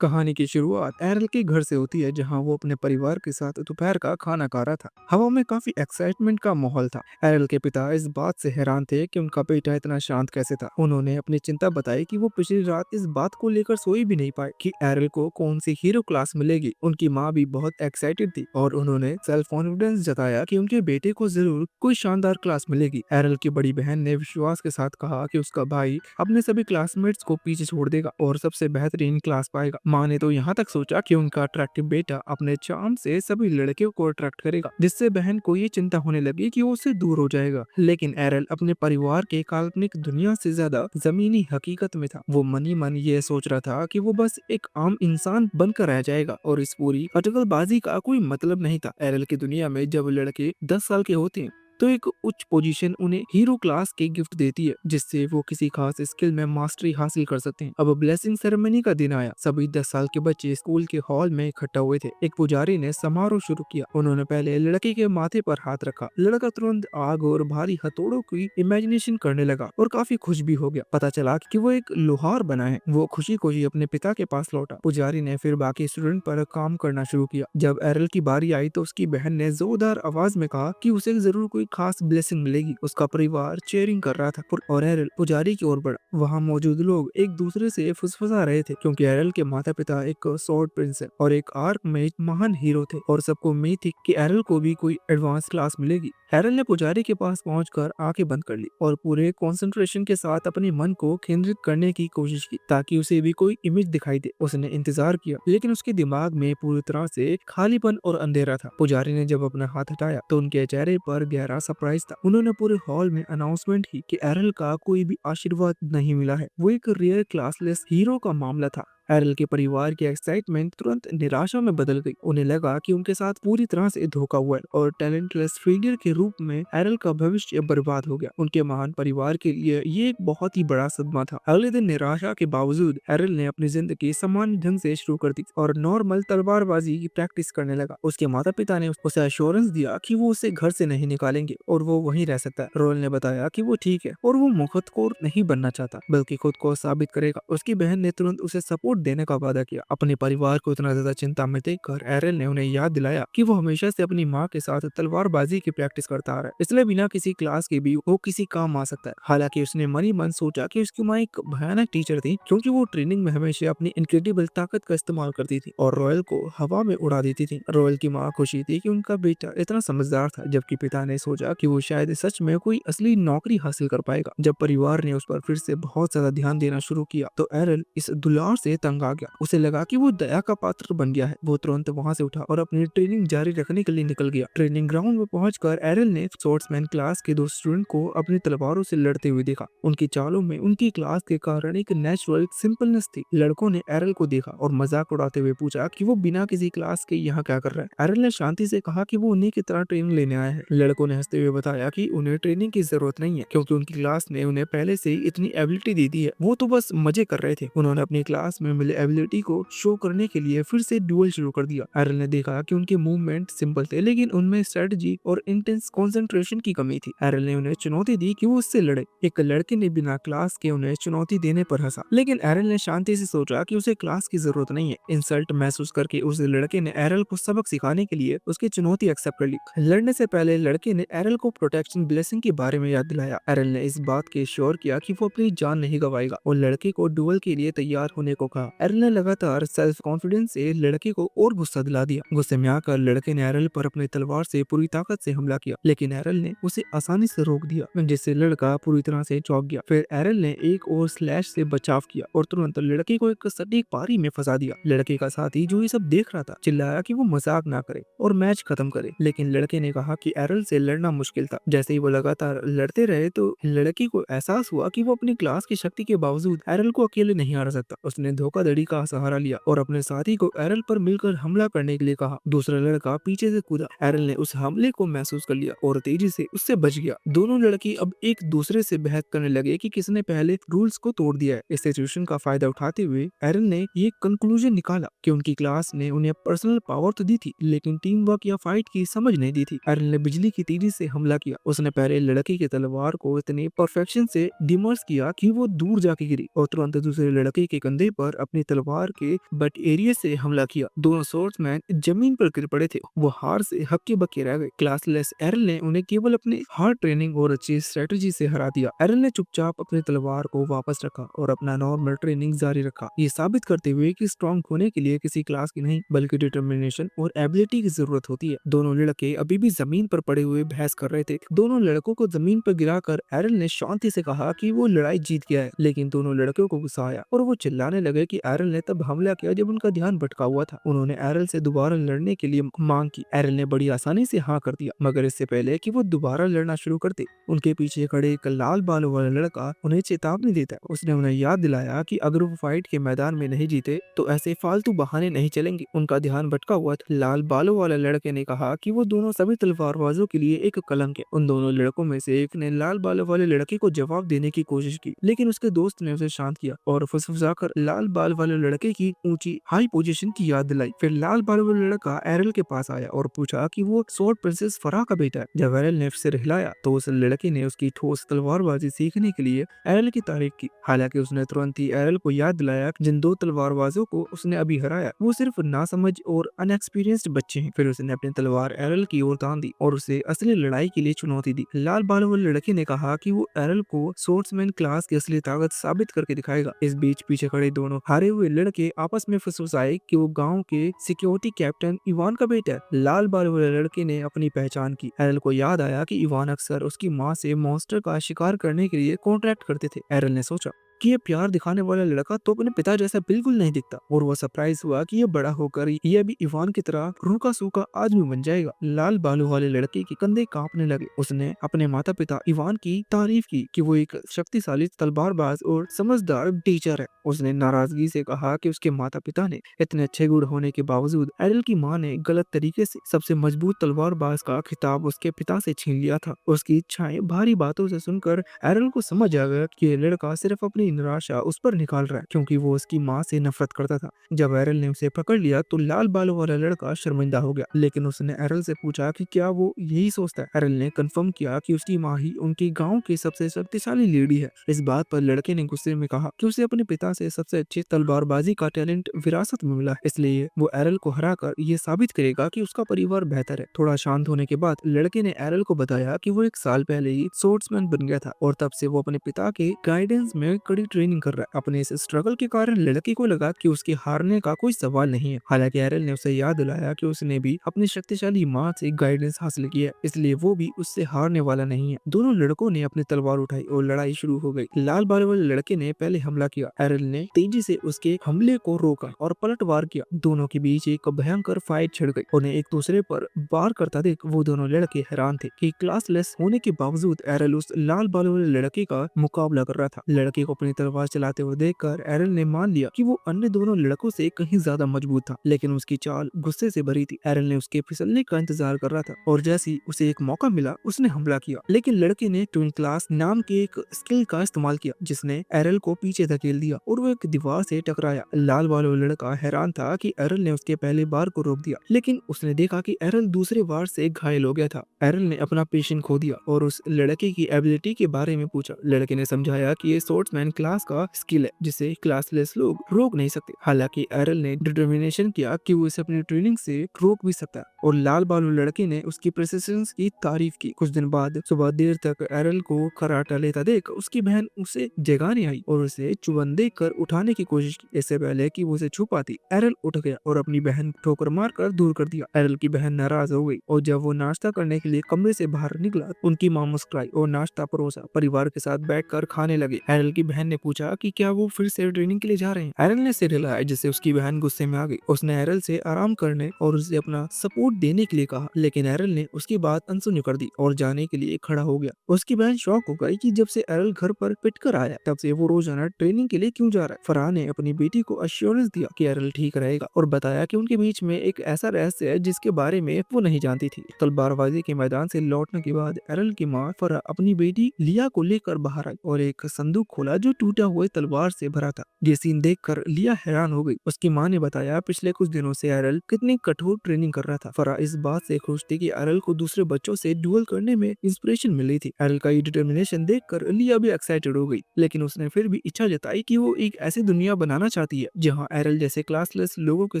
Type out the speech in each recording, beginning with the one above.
कहानी की शुरुआत एरल के घर से होती है जहां वो अपने परिवार के साथ दोपहर का खाना खा रहा था। हवा में काफी एक्साइटमेंट का माहौल था। एरल के पिता इस बात से हैरान थे कि उनका बेटा इतना शांत कैसे था। उन्होंने अपनी चिंता बताई कि वो पिछली रात इस बात को लेकर सोई भी नहीं पाए कि एरल को कौन सी हीरो क्लास मिलेगी। उनकी माँ भी बहुत एक्साइटेड थी और उन्होंने सेल्फ कॉन्फिडेंस जताया कि उनके बेटे को जरूर कोई शानदार क्लास मिलेगी। एरल की बड़ी बहन ने विश्वास के साथ कहा कि उसका भाई अपने सभी क्लासमेट्स को पीछे छोड़ देगा और सबसे बेहतरीन क्लास पाएगा। माँ ने तो यहाँ तक सोचा कि उनका अट्रैक्टिव बेटा अपने चार्म से सभी लड़कियों को अट्रैक्ट करेगा, जिससे बहन को ये चिंता होने लगी कि वो उससे दूर हो जाएगा। लेकिन एरल अपने परिवार के काल्पनिक दुनिया से ज्यादा जमीनी हकीकत में था। वो मन ही मन ये सोच रहा था कि वो बस एक आम इंसान बनकर रह जाएगा और इस पूरी अटकलबाजी का कोई मतलब नहीं था। एरल की दुनिया में जब लड़के 10 साल के होते हैं तो एक उच्च पोजीशन उन्हें हीरो क्लास के गिफ्ट देती है, जिससे वो किसी खास स्किल में मास्टरी हासिल कर सकते हैं। अब ब्लेसिंग सेरेमनी का दिन आया। सभी 10 साल के बच्चे स्कूल के हॉल में इकट्ठा हुए थे। एक पुजारी ने समारोह शुरू किया। उन्होंने पहले लड़के के माथे पर हाथ रखा। लड़का तुरंत आग और भारी हथौड़ों की इमेजिनेशन करने लगा और काफी खुश भी हो गया। पता चला कि वो एक लोहार बना है। वो खुशी खुशी अपने पिता के पास लौटा। पुजारी ने फिर बाकी स्टूडेंट पर काम करना शुरू किया। जब एरल की बारी आई तो उसकी बहन ने जोरदार आवाज में कहा कि उसे जरूर कोई खास ब्लेसिंग मिलेगी। उसका परिवार चेयरिंग कर रहा था और एरल पुजारी की ओर बढ़ा। वहाँ मौजूद लोग एक दूसरे से फुसफुसा रहे थे क्योंकि एरल के माता पिता एक स्वॉर्ड प्रिंस है और एक आर्क में महान हीरो थे और सबको उम्मीद थी कि एरल को भी कोई एडवांस क्लास मिलेगी। एरल ने पुजारी के पास पहुंचकर आंखें बंद कर ली और पूरे कंसंट्रेशन के साथ अपने मन को केंद्रित करने की कोशिश की ताकि उसे भी कोई इमेज दिखाई दे। उसने इंतजार किया लेकिन उसके दिमाग में पूरी तरह से खालीपन और अंधेरा था। पुजारी ने जब अपना हाथ हटाया तो उनके चेहरे पर गहरा सरप्राइज था। उन्होंने पूरे हॉल में अनाउंसमेंट की कि एरल का कोई भी आशीर्वाद नहीं मिला है। वो एक रियल क्लासलेस हीरो का मामला था। एरल के परिवार की एक्साइटमेंट तुरंत निराशा में बदल गई। उन्हें लगा कि उनके साथ पूरी तरह से धोखा हुआ है और टैलेंटलेस फिगर के रूप में एरल का भविष्य बर्बाद हो गया। उनके महान परिवार के लिए ये एक बहुत ही बड़ा सदमा था। अगले दिन निराशा के बावजूद एरल ने अपनी जिंदगी सामान्य ढंग से शुरू कर दी और नॉर्मल तलवारबाजी की प्रैक्टिस करने लगा। उसके माता पिता ने उसे अश्योरेंस दिया कि वो उसे घर से नहीं निकालेंगे और वो वहीं रह सकता है। रोयल ने बताया कि वो ठीक है और वो मुखतखोर नहीं बनना चाहता बल्कि खुद को साबित करेगा। उसकी बहन ने तुरंत उसे सपोर्ट देने का वादा किया। अपने परिवार को इतना ज्यादा चिंता में देखकर एरल ने उन्हें याद दिलाया कि वो हमेशा से अपनी माँ के साथ तलवारबाजी की प्रैक्टिस करता आ रहा है, इसलिए बिना किसी क्लास के भी वो किसी काम आ सकता है। हालांकि उसने मन ही मन सोचा कि उसकी माँ एक भयानक टीचर थी क्योंकि वो ट्रेनिंग में हमेशा अपनी इनक्रेडिबल ताकत का इस्तेमाल करती थी और रॉयल को हवा में उड़ा देती थी। रॉयल की माँ खुशी थी कि उनका बेटा इतना समझदार था, जबकि पिता ने सोचा कि वो शायद सच में कोई असली नौकरी हासिल कर पाएगा। जब परिवार ने उस पर फिर से बहुत ज्यादा ध्यान देना शुरू किया तो एरल इस दुलार से तंग आ गया। उसे लगा कि वो दया का पात्र बन गया है। वो तुरंत वहां से उठा और अपनी ट्रेनिंग जारी रखने के लिए निकल गया। ट्रेनिंग ग्राउंड में पहुंचकर एरल ने स्वॉर्ड्समैन क्लास के दो स्टूडेंट को अपनी तलवारों से लड़ते हुए देखा। उनकी चालों में उनकी क्लास के कारण एक नेचुरल सिंपलनेस थी। लड़कों ने एरल को देखा और मजाक उड़ाते हुए पूछा कि वो बिना किसी क्लास के यहाँ क्या कर रहा है। एरल ने शांति से कहा कि वो उन्हीं की तरह ट्रेनिंग लेने आया है। लड़कों ने हंसते हुए बताया कि उन्हें ट्रेनिंग की जरूरत नहीं है क्योंकि उनकी क्लास ने उन्हें पहले से ही इतनी एबिलिटी दे दी है। वो तो बस मजे कर रहे थे। उन्होंने अपनी क्लास में मिले एबिलिटी को शो करने के लिए फिर से ड्यूल शुरू कर दिया। एरल ने देखा कि उनके मूवमेंट सिंपल थे लेकिन उनमें स्ट्रेटजी और इंटेंस कंसंट्रेशन की कमी थी। एरल ने उन्हें चुनौती दी कि वो उससे लड़े। एक लड़के ने बिना क्लास के उन्हें चुनौती देने पर हंसा, लेकिन एरल ने शांति से सोचा कि उसे क्लास की जरूरत नहीं है। इंसल्ट महसूस करके उस लड़के ने एरल को सबक सिखाने के लिए उसकी चुनौती एक्सेप्ट कर ली। लड़ने से पहले लड़के ने एरल को प्रोटेक्शन ब्लेसिंग के बारे में याद दिलाया। एरल ने इस बात के श्योर किया कि वो अपनी जान नहीं गवाएगा और लड़के को डुअल के लिए तैयार होने को कहा। एरल ने लगातार सेल्फ कॉन्फिडेंस से लड़के को और गुस्सा दिला दिया। गुस्से में आकर लड़के ने एरल पर अपनी तलवार से पूरी ताकत से हमला किया, लेकिन एरल ने उसे आसानी से रोक दिया, जिससे लड़का पूरी तरह से चौंक गया। फिर एरल ने एक और स्लैश से बचाव किया और तुरंत लड़के को एक सटीक पारी में फंसा दिया। लड़के का साथी जो ये सब देख रहा था चिल्लाया कि वो मजाक ना करे और मैच खत्म करे, लेकिन लड़के ने कहा कि एरल से लड़ना मुश्किल था। जैसे ही वो लगातार लड़ते रहे तो लड़के को एहसास हुआ कि वो अपनी क्लास की शक्ति के बावजूद एरल को अकेले नहीं हरा सकता। उसने धोखाधड़ी का सहारा लिया और अपने साथी को एरल पर मिलकर हमला करने के लिए कहा। दूसरा लड़का पीछे से कूदा। एरल ने उस हमले को महसूस कर लिया और तेजी से उससे बच गया। दोनों लड़की अब एक दूसरे से बहस करने लगे कि किसने पहले रूल्स को तोड़ दिया है। इस सिचुएशन का फायदा उठाते हुए एरल ने ये कंक्लूजन निकाला कि उनकी क्लास ने उन्हें पर्सनल पावर तो दी थी लेकिन टीम वर्क या फाइट की समझ नहीं दी थी। एरल ने बिजली की तेजी से हमला किया। उसने पहले लड़के की तलवार को इतनी परफेक्शन से डिमर्स किया कि वो दूर जाके गिरी और तुरंत दूसरे लड़के के कंधे पर अपनी तलवार के बट एरिया से हमला किया। दोनों स्वॉर्ड्समैन जमीन पर गिर पड़े थे। वो हार से हक्के बक्के रह गए। क्लासलेस एरल ने उन्हें केवल अपनी हार्ड ट्रेनिंग और अच्छी स्ट्रेटजी से हरा दिया। एरल ने चुपचाप अपनी तलवार को वापस रखा और अपना नॉर्मल ट्रेनिंग जारी रखा, ये साबित करते हुए कि स्ट्रॉन्ग होने के लिए किसी क्लास की नहीं बल्कि डिटर्मिनेशन और एबिलिटी की जरूरत होती है। दोनों लड़के अभी भी जमीन पर पड़े हुए बहस कर रहे थे। दोनों लड़कों को जमीन पर गिराकर एरल ने शांति से कहा कि वो लड़ाई जीत गया है, लेकिन दोनों लड़कों को गुस्सा आया और वो चिल्लाने लगे कि एरल ने तब हमला किया जब उनका ध्यान भटका हुआ था। उन्होंने एरल से दोबारा लड़ने के लिए मांग की। एरल ने बड़ी आसानी से हाँ कर दिया, मगर इससे पहले कि वो दोबारा लड़ना शुरू करते, उनके पीछे खड़े एक लाल बालों वाला लड़का उन्हें चेतावनी देता है। उसने उन्हें याद दिलाया कि अगर वो फाइट के मैदान में नहीं जीते तो ऐसे फालतू बहाने नहीं चलेंगे। उनका ध्यान भटका हुआ था। लाल बालों वाले लड़के ने कहा कि वो दोनों सभी तलवारबाजों के लिए एक कलंक है। उन दोनों लड़कों में से एक ने लाल बालों वाले लड़के को जवाब देने की कोशिश की, लेकिन उसके दोस्त ने उसे शांत किया और फुसफुसाकर लाल बाल वाले लड़के की ऊंची हाई पोजीशन की याद दिलाई। फिर लाल बाल वाला लड़का एरल के पास आया और पूछा कि वो स्वॉर्ड प्रिंसेस फराह का बेटा है। जब एरल ने सिर हिलाया तो उस लड़के ने उसकी ठोस तलवारबाजी सीखने के लिए एरल की तारीफ की। हालांकि उसने तुरंत ही एरल को याद दिलाया कि जिन दो तलवारबाजों को उसने अभी हराया वो सिर्फ नासमझ और अनएक्सपीरियंस्ड बच्चे हैं। फिर उसने अपनी तलवार एरल की ओर तान दी और उसे असली लड़ाई के लिए चुनौती दी। लाल बालों वाले लड़के ने कहा कि वो एरल को स्वॉर्ड्समैन क्लास की असली ताकत साबित करके दिखाएगा। इस बीच पीछे खड़े दोनों हारे हुए लड़के आपस में फुसफुसाए कि वो गांव के सिक्योरिटी कैप्टन इवान का बेटा है। लाल बालों वाले लड़के ने अपनी पहचान की। एरल को याद आया कि इवान अक्सर उसकी माँ से मॉन्स्टर का शिकार करने के लिए कॉन्ट्रैक्ट करते थे। एरल ने सोचा कि ये प्यार दिखाने वाला लड़का तो अपने पिता जैसा बिल्कुल नहीं दिखता, और वो सरप्राइज हुआ कि ये बड़ा होकर ये भी इवान की तरह रूखा सूखा आदमी बन जाएगा। लाल बालों वाले लड़के के कंधे कांपने लगे। उसने अपने माता पिता इवान की तारीफ की कि वो एक शक्तिशाली तलवारबाज और समझदार टीचर है। उसने नाराजगी से कहा कि उसके माता पिता ने इतने अच्छे गुण होने के बावजूद एरल की माँ ने गलत तरीके से सबसे मजबूत तलवारबाज का खिताब उसके पिता से छीन लिया था। उसकी इच्छाएं भारी बातों से सुनकर एरल को समझ आ गया कि ये लड़का सिर्फ अपनी निराशा उस पर निकाल रहा है, क्योंकि वो उसकी माँ से नफरत करता था। जब एरल ने उसे पकड़ लिया तो लाल बालों वाला लड़का शर्मिंदा हो गया, लेकिन उसने एरल से पूछा कि क्या वो यही सोचता है। एरल ने कंफर्म किया कि उसकी माँ ही उनके गांव की सबसे शक्तिशाली लेडी है। इस बात पर लड़के ने गुस्से में कहा कि उसे अपने पिता से सबसे अच्छी तलवारबाजी का टैलेंट विरासत में मिला है, इसलिए वो एरल को हराकर ये साबित करेगा कि उसका परिवार बेहतर है। थोड़ा शांत होने के बाद लड़के ने एरल को बताया कि वो 1 साल पहले ही स्वॉर्ड्समैन बन गया था और तब से वो अपने पिता के गाइडेंस में कड़ी ट्रेनिंग कर रहा है। अपने इस स्ट्रगल के कारण लड़के को लगा कि उसके हारने का कोई सवाल नहीं है। हालांकि एरल ने उसे याद दिलाया कि उसने भी अपनी शक्तिशाली माँ से गाइडेंस हासिल की है, इसलिए वो भी उससे हारने वाला नहीं है। दोनों लड़कों ने अपनी तलवार उठाई और लड़ाई शुरू हो गई। लाल बालों वाले लड़के ने पहले हमला किया। एरल ने तेजी से उसके हमले को रोका और पलटवार किया। दोनों के बीच एक भयंकर फाइट छिड़ गई। उन्हें एक दूसरे पर वार करता देख वो दोनों लड़के हैरान थे कि क्लासलेस होने के बावजूद एरल उस लाल बालों वाले लड़के का मुकाबला कर रहा था। लड़के को अपनी तलवार चलाते हुए देखकर एरल ने मान लिया कि वो अन्य दोनों लड़कों से कहीं ज्यादा मजबूत था, लेकिन उसकी चाल गुस्से से भरी थी। एरल ने उसके फिसलने का इंतजार कर रहा था और जैसे ही उसे एक मौका मिला उसने हमला किया, लेकिन लड़के ने ट्विन क्लास नाम के एक स्किल का इस्तेमाल किया जिसने एरल को पीछे धकेल दिया और वो एक दीवार से टकराया। लाल वाला लड़का हैरान था कि एरल ने उसके पहले बार को रोक दिया, लेकिन उसने देखा कि एरल दूसरे बार से घायल हो गया था। एरल ने अपना पेशेंस खो दिया और उस लड़के की एबिलिटी के बारे में पूछा। लड़के ने समझाया कि ये स्वॉर्ड्समैन क्लास का स्किल है जिसे क्लासलेस लोग रोक नहीं सकते। हालांकि एरल ने डिटर्मिनेशन किया कि वो इसे अपनी ट्रेनिंग से रोक भी सकता है और लाल बालू लड़के ने उसकी प्रेसिशन की तारीफ की। कुछ दिन बाद सुबह देर तक एरल को खर्राटा लेता देख उसकी बहन उसे जगाने आई और उसे चुबन देकर उठाने की कोशिश की। इससे पहले कि वो उसे छू पाती एरल उठ गया और अपनी बहन को ठोकर मारकर दूर कर दिया। एरल की बहन नाराज हो गई और जब वो नाश्ता करने के लिए कमरे से बाहर निकला उनकी मां मुस्कुराई और नाश्ता परोसा। परिवार के साथ बैठकर खाने लगे। एरल की बहन ने पूछा कि क्या वो फिर से ट्रेनिंग के लिए जा रहे हैं। एरल ने सिर हिलाया जिससे उसकी बहन गुस्से में आ गई। उसने एरल से आराम करने और उसे अपना सपोर्ट देने के लिए कहा, लेकिन एरल ने उसकी बात अनसुनी कर दी और जाने के लिए खड़ा हो गया। उसकी बहन शॉक हो गई कि जब से एरल घर पर पिटकर आया तब से वो रोजाना ट्रेनिंग के लिए क्यों जा रहा है। फराह ने अपनी बेटी को अश्योरेंस दिया कि एरल ठीक रहेगा और बताया कि उनके बीच में एक ऐसा रहस्य है जिसके बारे में वो नहीं जानती थी। तलवारबाजी के मैदान से लौटने के बाद एरल की माँ फराह अपनी बेटी लिया को लेकर बाहर आई और एक संदूक खोला जो टूटा हुए तलवार से भरा था। ये सीन देखकर लिया हैरान हो गई। उसकी माँ ने बताया पिछले कुछ दिनों से एरल कितनी कठोर ट्रेनिंग कर रहा था। फरा इस बात से खुश थी कि एरल को दूसरे बच्चों से डुएल करने में इंस्पिरेशन मिली थी। एरल का ये डिटर्मिनेशन देखकर लिया भी एक्साइटेड हो गई, लेकिन उसने फिर भी इच्छा जताई कि वो एक ऐसी दुनिया बनाना चाहती है जहाँ एरल जैसे क्लासलेस लोगों के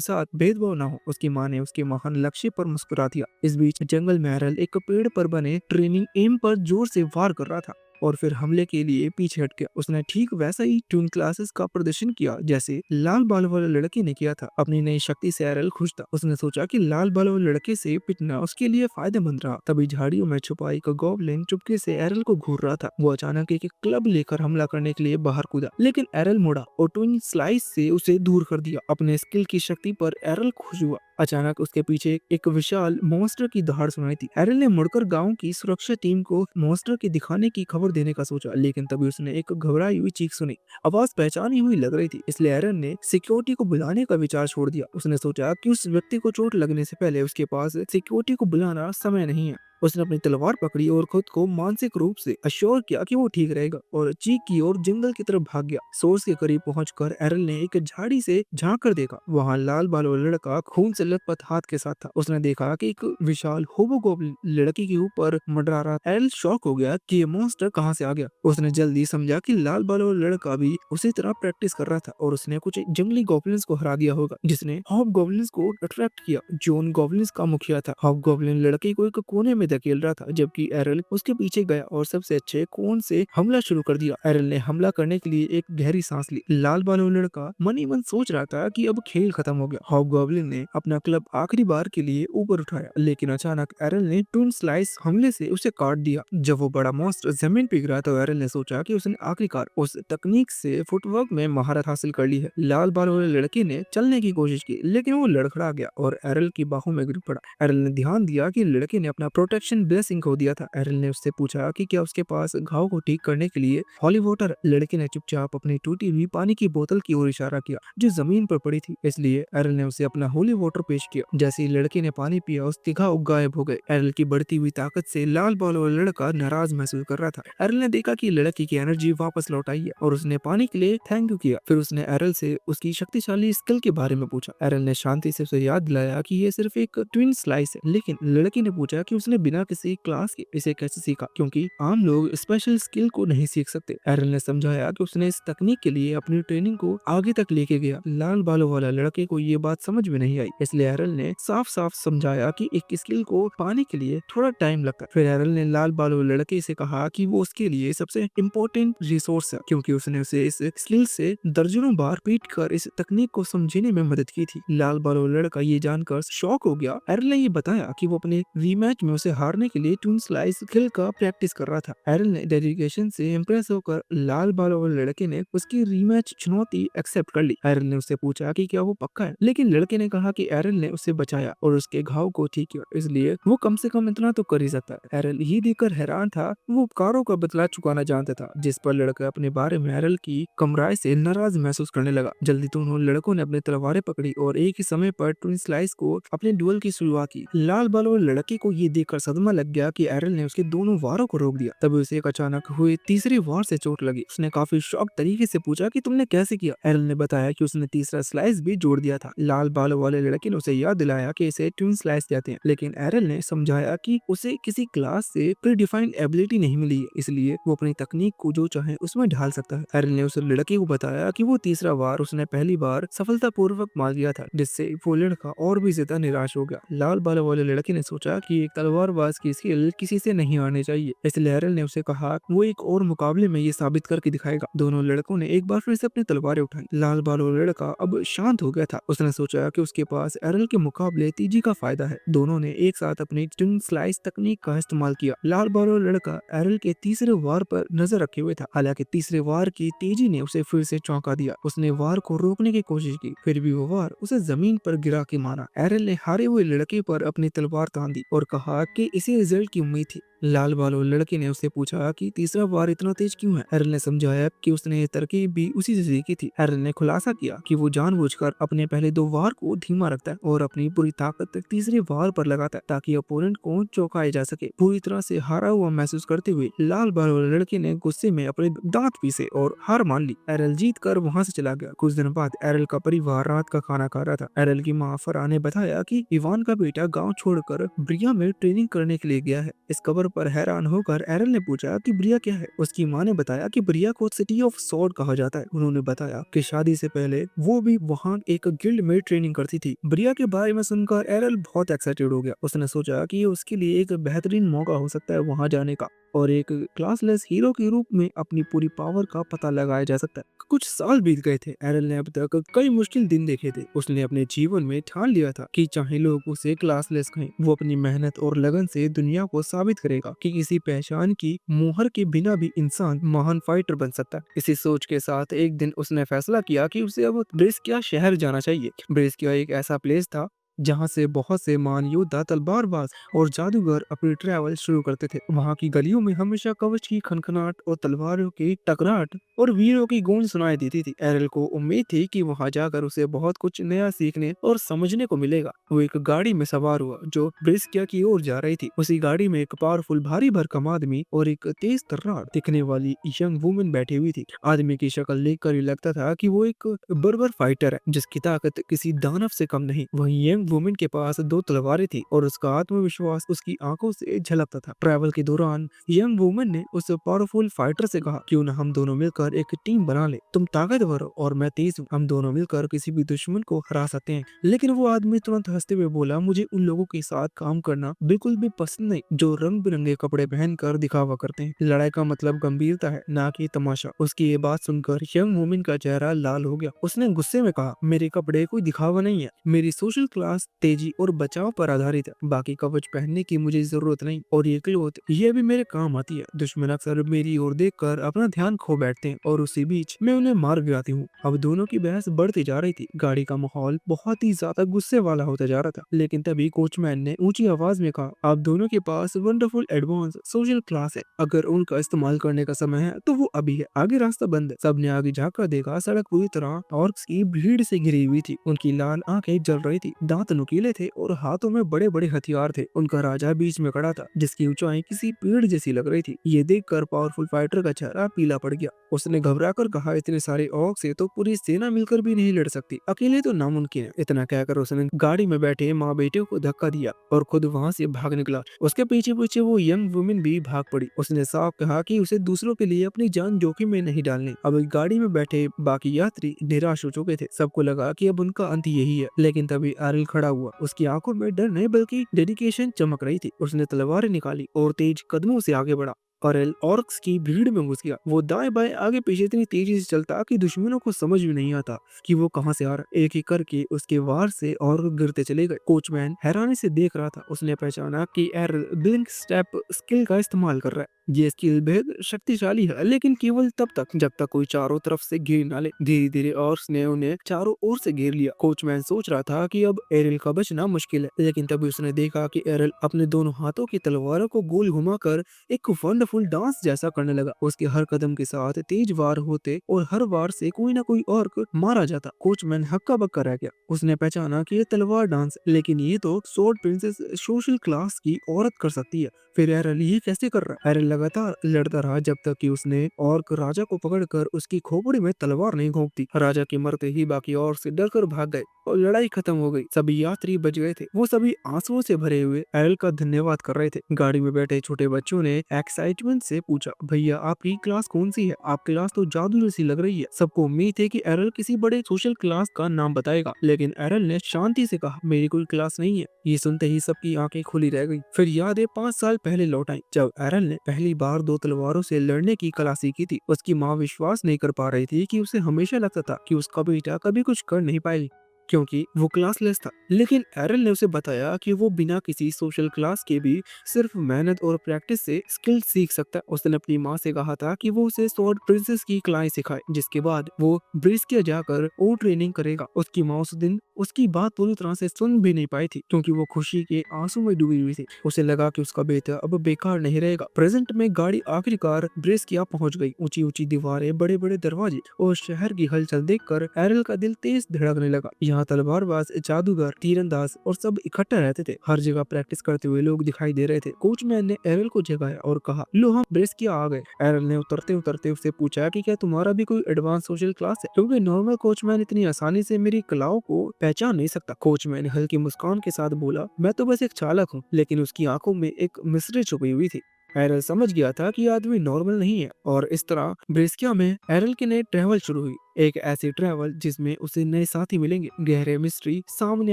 साथ भेदभाव ना हो। उसकी माँ ने उसके महान लक्ष्य पर मुस्कुरा दिया। इस बीच जंगल में एरल एक पेड़ पर बने ट्रेनिंग एम पर जोर से वार कर रहा था और फिर हमले के लिए पीछे हट गया। उसने ठीक वैसा ही ट्यून क्लासेस का प्रदर्शन किया जैसे लाल बाल वाले लड़के ने किया था। अपनी नई शक्ति से एरल खुश था। उसने सोचा कि लाल बाल वाले लड़के से पिटना उसके लिए फायदेमंद रहा। तभी झाड़ियों में छुपाई का गॉब्लिन चुपके से एरल को घूर रहा था। वो अचानक एक क्लब लेकर हमला करने के लिए बाहर कूदा, लेकिन एरल मुड़ा और ट्विन स्लाइस से उसे दूर कर दिया। अपने स्किल की शक्ति पर एरल खुश हुआ। अचानक उसके पीछे एक विशाल मॉन्स्टर की दहाड़ सुनाई थी। एरल ने मुड़कर गांव की सुरक्षा टीम को मॉन्स्टर के दिखाने की खबर देने का सोचा, लेकिन तभी उसने एक घबराई हुई चीख सुनी। आवाज पहचानी हुई लग रही थी, इसलिए एरल ने सिक्योरिटी को बुलाने का विचार छोड़ दिया। उसने सोचा कि उस व्यक्ति को चोट लगने से पहले उसके पास सिक्योरिटी को बुलाना समय नहीं है। उसने अपनी तलवार पकड़ी और खुद को मानसिक रूप से अश्योर किया कि वो ठीक रहेगा और चीख की और जंगल की तरफ भाग गया। सोर्स के करीब पहुंचकर एरल ने एक झाड़ी से झांक कर देखा। वहां लाल बाल वाला लड़का खून से लथपथ हाथ के साथ था। उसने देखा कि एक विशाल होबोगोब्लिन लड़की के ऊपर मंडरा रहा। एरल शॉक हो गया कि ये मॉन्स्टर कहां से आ गया। उसने जल्दी समझा कि लाल बाल वाला लड़का भी उसी तरह प्रैक्टिस कर रहा था और उसने कुछ जंगली गॉब्लिन्स को हरा दिया होगा, जिसने हॉब गॉब्लिन्स को अट्रैक्ट किया, जो उन गॉब्लिन्स का मुखिया था। हॉब गॉब्लिन लड़के को एक कोने में धकेल रहा था, जबकि एरल उसके पीछे गया और सबसे अच्छे कोन से हमला शुरू कर दिया। एरल ने हमला करने के लिए एक गहरी सांस ली। लाल बालों लड़का मन ही मन सोच रहा था कि अब खेल खत्म हो गया। हॉबगॉब्लिन ने अपना क्लब आखिरी बार के लिए ऊपर उठाया, लेकिन अचानक एरल ने ट्विन स्लाइस हमले से उसे काट दिया। जब वो बड़ा मॉन्स्टर जमीन पे गिरा तो एरल ने सोचा कि उसने आखिरकार उस तकनीक से फुटवर्क में महारत हासिल कर ली है। लाल बालों वाले लड़के ने चलने की कोशिश की, लेकिन वो लड़खड़ा गया और एरल की बाहों में गिर पड़ा। एरल ने ध्यान दिया कि लड़के ने अपना प्रोटेक्शन ब्लेसिंग खो दिया था। एरल ने उससे पूछा कि क्या उसके पास घाव को ठीक करने के लिए हॉली वाटर। लड़के ने चुपचाप अपनी टूटी हुई पानी की बोतल की ओर इशारा किया जो जमीन पर पड़ी थी, इसलिए एरल ने उसे अपना होली वाटर पेश किया। जैसे ही लड़के ने पानी पिया उसके घाव गायब हो गए। एरल की बढ़ती हुई ताकत से लाल बाल वाला लड़का नाराज महसूस कर रहा था। एरल ने देखा कि लड़की की एनर्जी वापस लौट आई है और उसने पानी के लिए थैंक यू किया। फिर उसने एरल से उसकी शक्तिशाली स्किल के बारे में पूछा। एरल ने शांति से उसे याद दिलाया कि ये सिर्फ एक ट्विन स्लाइस है, लेकिन लड़की ने पूछा कि उसने बिना किसी क्लास के इसे कैसे सीखा, क्योंकि आम लोग स्पेशल स्किल को नहीं सीख सकते। एरल ने समझाया कि उसने इस तकनीक के लिए अपनी ट्रेनिंग को आगे तक लेके गया। लाल बालों वाला लड़के को ये बात समझ में नहीं आई, इसलिए एरल ने साफ साफ समझाया कि एक स्किल को पाने के लिए थोड़ा टाइम लगता है। फिर एरल ने लाल बालों लड़के से कहा कि वो उसके लिए सबसे इम्पोर्टेंट रिसोर्स है, क्योंकि उसने उसे इस स्किल से दर्जनों बार पीट कर इस तकनीक को समझने में मदद की थी। लाल बालों लड़का ये जानकर शॉक हो गया। एरल ने ये बताया कि वो अपने रीमैच में उसे हारने के लिए ट्विन स्लाइस स्किल का प्रैक्टिस कर रहा था। एरल ने डेडिकेशन से इम्प्रेस होकर लाल बालों वाले लड़के ने उसकी रीमैच चुनौती एक्सेप्ट कर ली। एरल ने उससे पूछा कि क्या वो पक्का है, लेकिन लड़के ने कहा कि एरल ने उसे बचाया और उसके घाव को ठीक किया, इसलिए वो कम से कम इतना तो कर ही सकता है। एरल ये देखकर हैरान था। वो उपकारों का बदला चुकाना जानता था, जिस पर लड़का अपने बारे में एरल की कमराई से नाराज महसूस करने लगा। जल्दी दोनों लड़कों ने अपनी तलवारें पकड़ी और एक ही समय पर ट्विन स्लाइस को अपने डुएल की शुरुआत की। लाल बालों वाले लड़के को ये देखकर सदमा लग गया कि एरल ने उसके दोनों वारों को रोक दिया। तभी उसे एक अचानक हुए तीसरी वार से चोट लगी। उसने काफी शॉक तरीके से पूछा कि तुमने कैसे किया। एरल ने बताया कि उसने तीसरा स्लाइस भी जोड़ दिया था। लाल बालों वाले लड़के ने उसे याद दिलाया कि इसे ट्विन स्लाइस कहते हैं, लेकिन एरल ने समझाया कि उसे किसी क्लास से प्री डिफाइंड एबिलिटी नहीं मिली है, इसलिए वो अपनी तकनीक को जो चाहे उसमें ढाल सकता है। एरल ने उस लड़के को बताया कि वो तीसरा वार उसने पहली बार सफलतापूर्वक मार दिया था, जिससे वो लड़का और भी ज्यादा निराश हो गया। लाल बालों वाले लड़के ने सोचा कि एक तलवारबाज की स्किल किसी से नहीं आनी चाहिए, इसलिए एरल ने उसे कहा वो एक और मुकाबले में ये साबित करके दिखाएगा। दोनों लड़कों ने एक बार फिर से अपनी तलवारें उठाई। लाल बालों लड़का अब शांत हो गया था। उसने सोचा कि उसके पास एरल के मुकाबले तेजी का फायदा है। दोनों ने एक साथ अपनी ट्विन स्लाइस तकनीक का इस्तेमाल किया। लाल बालों लड़का एरल के तीसरे वार पर नजर रखे हुए था, हालांकि तीसरे वार की तेजी ने उसे फिर से चौंका दिया। उसने वार को रोकने की कोशिश की, फिर भी वो वार उसे जमीन पर गिरा के मारा। एरल ने हारे हुए लड़के पर अपनी तलवार तान दी और कहा कि इसे रिजल्ट की उम्मीद थी, लाल बालों लड़के ने उससे पूछा कि तीसरा वार इतना तेज क्यों है। एरल ने समझाया कि उसने ये तरकीब भी उसी से सीखी थी। एरल ने खुलासा किया कि वो जानबूझकर अपने पहले दो वार को धीमा रखता है और अपनी पूरी ताकत तीसरे वार पर लगाता है ताकि अपोनेंट को चौंकाया जा सके। पूरी तरह से हारा हुआ महसूस करते हुए लाल बालों लड़के ने गुस्से में अपने दांत पीसे और हार मान ली। एरल जीत कर वहाँ से चला गया। कुछ दिन बाद एरल का परिवार रात का खाना खा रहा था। एरल की माँ फराह ने बताया कि इवान का बेटा गांव छोड़कर ब्रिया में ट्रेनिंग करने के लिए गया है। इस खबर पर हैरान होकर एरल ने पूछा कि ब्रिया क्या है। उसकी माँ ने बताया कि ब्रिया को सिटी ऑफ सॉर्ड कहा जाता है। उन्होंने बताया कि शादी से पहले वो भी वहाँ एक गिल्ड में ट्रेनिंग करती थी। ब्रिया के बारे में सुनकर एरल बहुत एक्साइटेड हो गया। उसने सोचा कि ये उसके लिए एक बेहतरीन मौका हो सकता है वहाँ जाने का और एक क्लासलेस हीरो के रूप में अपनी पूरी पावर का पता लगाया जा सकता है। कुछ साल बीत गए थे। एरल ने अब तक कई मुश्किल दिन देखे थे। उसने अपने जीवन में ठान लिया था कि चाहे लोग उसे क्लासलेस कहें, वो अपनी मेहनत और लगन से दुनिया को साबित करेगा कि किसी पहचान की मोहर के बिना भी इंसान महान फाइटर बन सकता है। इसी सोच के साथ एक दिन उसने फैसला किया कि उसे अब ब्रेस्किया शहर जाना चाहिए। ब्रेस्किया एक ऐसा प्लेस था जहाँ से बहुत से महान योद्धा, तलवारबाज और जादूगर अपनी ट्रैवल शुरू करते थे। वहाँ की गलियों में हमेशा कवच की खनखनाहट और तलवारों की टकराहट और वीरों की गूंज सुनाई देती थी। एरल को उम्मीद थी कि वहाँ जाकर उसे बहुत कुछ नया सीखने और समझने को मिलेगा। वो एक गाड़ी में सवार हुआ जो ब्रिस्किया की ओर जा रही थी। उसी गाड़ी में एक पावरफुल भारी भरकम आदमी और एक तेज तर्रार दिखने वाली यंग वुमन बैठी हुई थी। आदमी की शक्ल देखकर ही लगता था कि वो एक बर्बर फाइटर है जिसकी ताकत किसी दानव से कम नहीं। वहीं यंग वुमन के पास दो तलवारें थी और उसका आत्मविश्वास उसकी आंखों से झलकता था। ट्रैवल के दौरान यंग वुमन ने उस पावरफुल फाइटर से कहा, क्यों न हम दोनों मिलकर एक टीम बना ले। तुम ताकतवर हो और मैं तेज हूँ। हम दोनों मिलकर किसी भी दुश्मन को हरा सकते हैं। लेकिन वो आदमी तुरंत हंसते हुए बोला, मुझे उन लोगों के साथ काम करना बिल्कुल भी पसंद नहीं जो रंग बिरंगे कपड़े पहनकर दिखावा करते हैं। लड़ाई का मतलब गंभीरता है, ना कि तमाशा। उसकी ये बात सुनकर यंग वुमन का चेहरा लाल हो गया। उसने गुस्से में कहा, मेरे कपड़े कोई दिखावा नहीं है। मेरी सोशल क्लास तेजी और बचाव पर आधारित है। बाकी कवच पहनने की मुझे जरूरत नहीं और ये क्लोथ ये भी मेरे काम आती है। दुश्मन अक्सर मेरी ओर देखकर अपना ध्यान खो बैठते हैं और उसी बीच मैं उन्हें मार भी आती हूँ। अब दोनों की बहस बढ़ती जा रही थी। गाड़ी का माहौल बहुत ही ज्यादा गुस्से वाला होता जा रहा था। लेकिन तभी कोचमैन ने ऊंची आवाज में कहा, आप दोनों के पास वंडरफुल एडवांस सोशल क्लास है। अगर उनका इस्तेमाल करने का समय है तो वो अभी है। आगे रास्ता बंद है। सबने आगे झांका देखा। सड़क पूरी तरह ऑर्क्स की भीड़ से घिरी हुई थी। उनकी लाल आंखें जल रही थी, दांत नुकीले थे और हाथों में बड़े बड़े हथियार थे। उनका राजा बीच में खड़ा था जिसकी ऊंचाई किसी पेड़ जैसी लग रही थी। ये देखकर पावरफुल फाइटर का चेहरा पीला पड़ गया। उसने घबराकर कहा, इतने सारे ऑर्क से तो पूरी सेना मिलकर भी नहीं लड़ सकती। अकेले तो नामुमकिन है। इतना कहकर उसने गाड़ी में बैठे माँ बेटे को धक्का दिया और खुद वहाँ से भाग निकला। उसके पीछे पीछे वो यंग वुमेन भी भाग पड़ी। उसने साफ कहा कि उसे दूसरों के लिए अपनी जान जोखिम में नहीं डालनी। अब गाड़ी में बैठे बाकी यात्री निराश हो चुके थे। सबको लगा कि अब उनका अंत यही है। लेकिन तभी एरल खड़ा हुआ। उसकी आंखों में डर नहीं बल्कि डेडिकेशन चमक रही थी। उसने तलवारें निकाली और तेज कदमों से आगे बढ़ा। एरल ऑर्क्स की भीड़ में घुस गया। वो दाएं बाएं आगे पीछे इतनी तेजी से चलता कि दुश्मनों को समझ भी नहीं आता कि वो कहां से आ रहा। एक एक करके उसके वार से और गिरते चले गए। कोचमैन हैरानी से देख रहा था। उसने पहचाना कि एरल ब्लिंक स्टेप स्किल का इस्तेमाल कर रहा है। ये स्किल बेहद शक्तिशाली है लेकिन केवल तब तक जब तक कोई चारों तरफ से घेर ना ले। धीरे धीरे ऑर्क्स ने उन्हें चारों ओर से घेर लिया। कोचमैन सोच रहा था कि अब एरल का बचना मुश्किल है। लेकिन तभी उसने देखा कि एरल अपने दोनों हाथों की तलवारों को गोल घुमाकर एक वंडरफुल डांस जैसा करने लगा। उसके हर कदम के साथ तेज वार होते और हर वार से कोई ना कोई ऑर्क मारा जाता। कोचमैन हक्का बक्का रह गया। उसने पहचाना कि ये तलवार डांस, लेकिन ये तो स्वॉर्ड प्रिंसेस सोशल क्लास की औरत कर सकती है। फिर एरल ये कैसे कर रहा है? एरल लगातार लड़ता रहा जब तक कि उसने ऑर्क राजा को पकड़कर उसकी खोपड़ी में तलवार नहीं घोंप दी। राजा के मरते ही बाकी ऑर्क से डरकर भाग गए और लड़ाई खत्म हो गई। सभी यात्री बच गए थे। वो सभी आंसुओं से भरे हुए एरल का धन्यवाद कर रहे थे। गाड़ी में बैठे छोटे बच्चों ने एक्साइटमेंट से पूछा, भैया आपकी क्लास कौन सी है? आपकी क्लास तो जादू जैसी लग रही है। सबको उम्मीद थी कि एरल किसी बड़े सोशल क्लास का नाम बताएगा, लेकिन एरल ने शांति से कहा, मेरी कोई क्लास नहीं है। ये सुनते ही सबकी आंखें खुली रह गई। फिर यादें 5 साल पहले लौट आई जब एरल ने पहली बार दो तलवारों से लड़ने की कला सीखी थी। उसकी माँ विश्वास नहीं कर पा रही थी कि उसे हमेशा लगता था कि उसका बेटा कभी कुछ कर नहीं पाएगी क्योंकि वो क्लासलेस था। लेकिन एरल ने उसे बताया कि वो बिना किसी सोशल क्लास के भी सिर्फ मेहनत और प्रैक्टिस से स्किल सीख सकता है। उसने अपनी माँ से कहा था कि वो उसे स्वॉर्ड प्रिंसेस की कलाएं सिखाए, जिसके बाद वो ब्रिस्किया जाकर और ट्रेनिंग करेगा। उसकी माँ उस दिन उसकी बात पूरी तरह से सुन भी नहीं पाई थी क्योंकि वो खुशी के आंसू में डूबी हुई थी। उसे लगा कि उसका बेटा अब बेकार नहीं रहेगा। प्रेजेंट में गाड़ी आखिरकार ब्रेस्किया पहुंच गई। ऊंची ऊंची दीवारें, बड़े बड़े दरवाजे और शहर की हलचल देखकर एरल का दिल तेज धड़कने लगा। यहाँ तलवारबाज, जादूगर, तीरंदाज और सब इकट्ठा रहते थे। हर जगह प्रैक्टिस करते हुए लोग दिखाई दे रहे थे। कोचमैन ने एरल को जगाया और कहा, लो हम ब्रेस्किया आ गए। एरल ने उतरते उतरते उससे पूछा कि क्या तुम्हारा भी कोई एडवांस सोशल क्लास है, क्योंकि नॉर्मल कोचमैन इतनी आसानी से मेरी कलाओं को पहचान नहीं सकता। कोचमैन हल्की मुस्कान के साथ बोला, मैं तो बस एक चालक हूँ। लेकिन उसकी आंखों में एक मिस्ट्री छुपी हुई थी। एरल समझ गया था कि आदमी नॉर्मल नहीं है और इस तरह ब्रेस्किया में एरल की नई ट्रैवल शुरू हुई। एक ऐसी ट्रैवल जिसमें उसे नए साथी मिलेंगे, गहरे मिस्ट्री सामने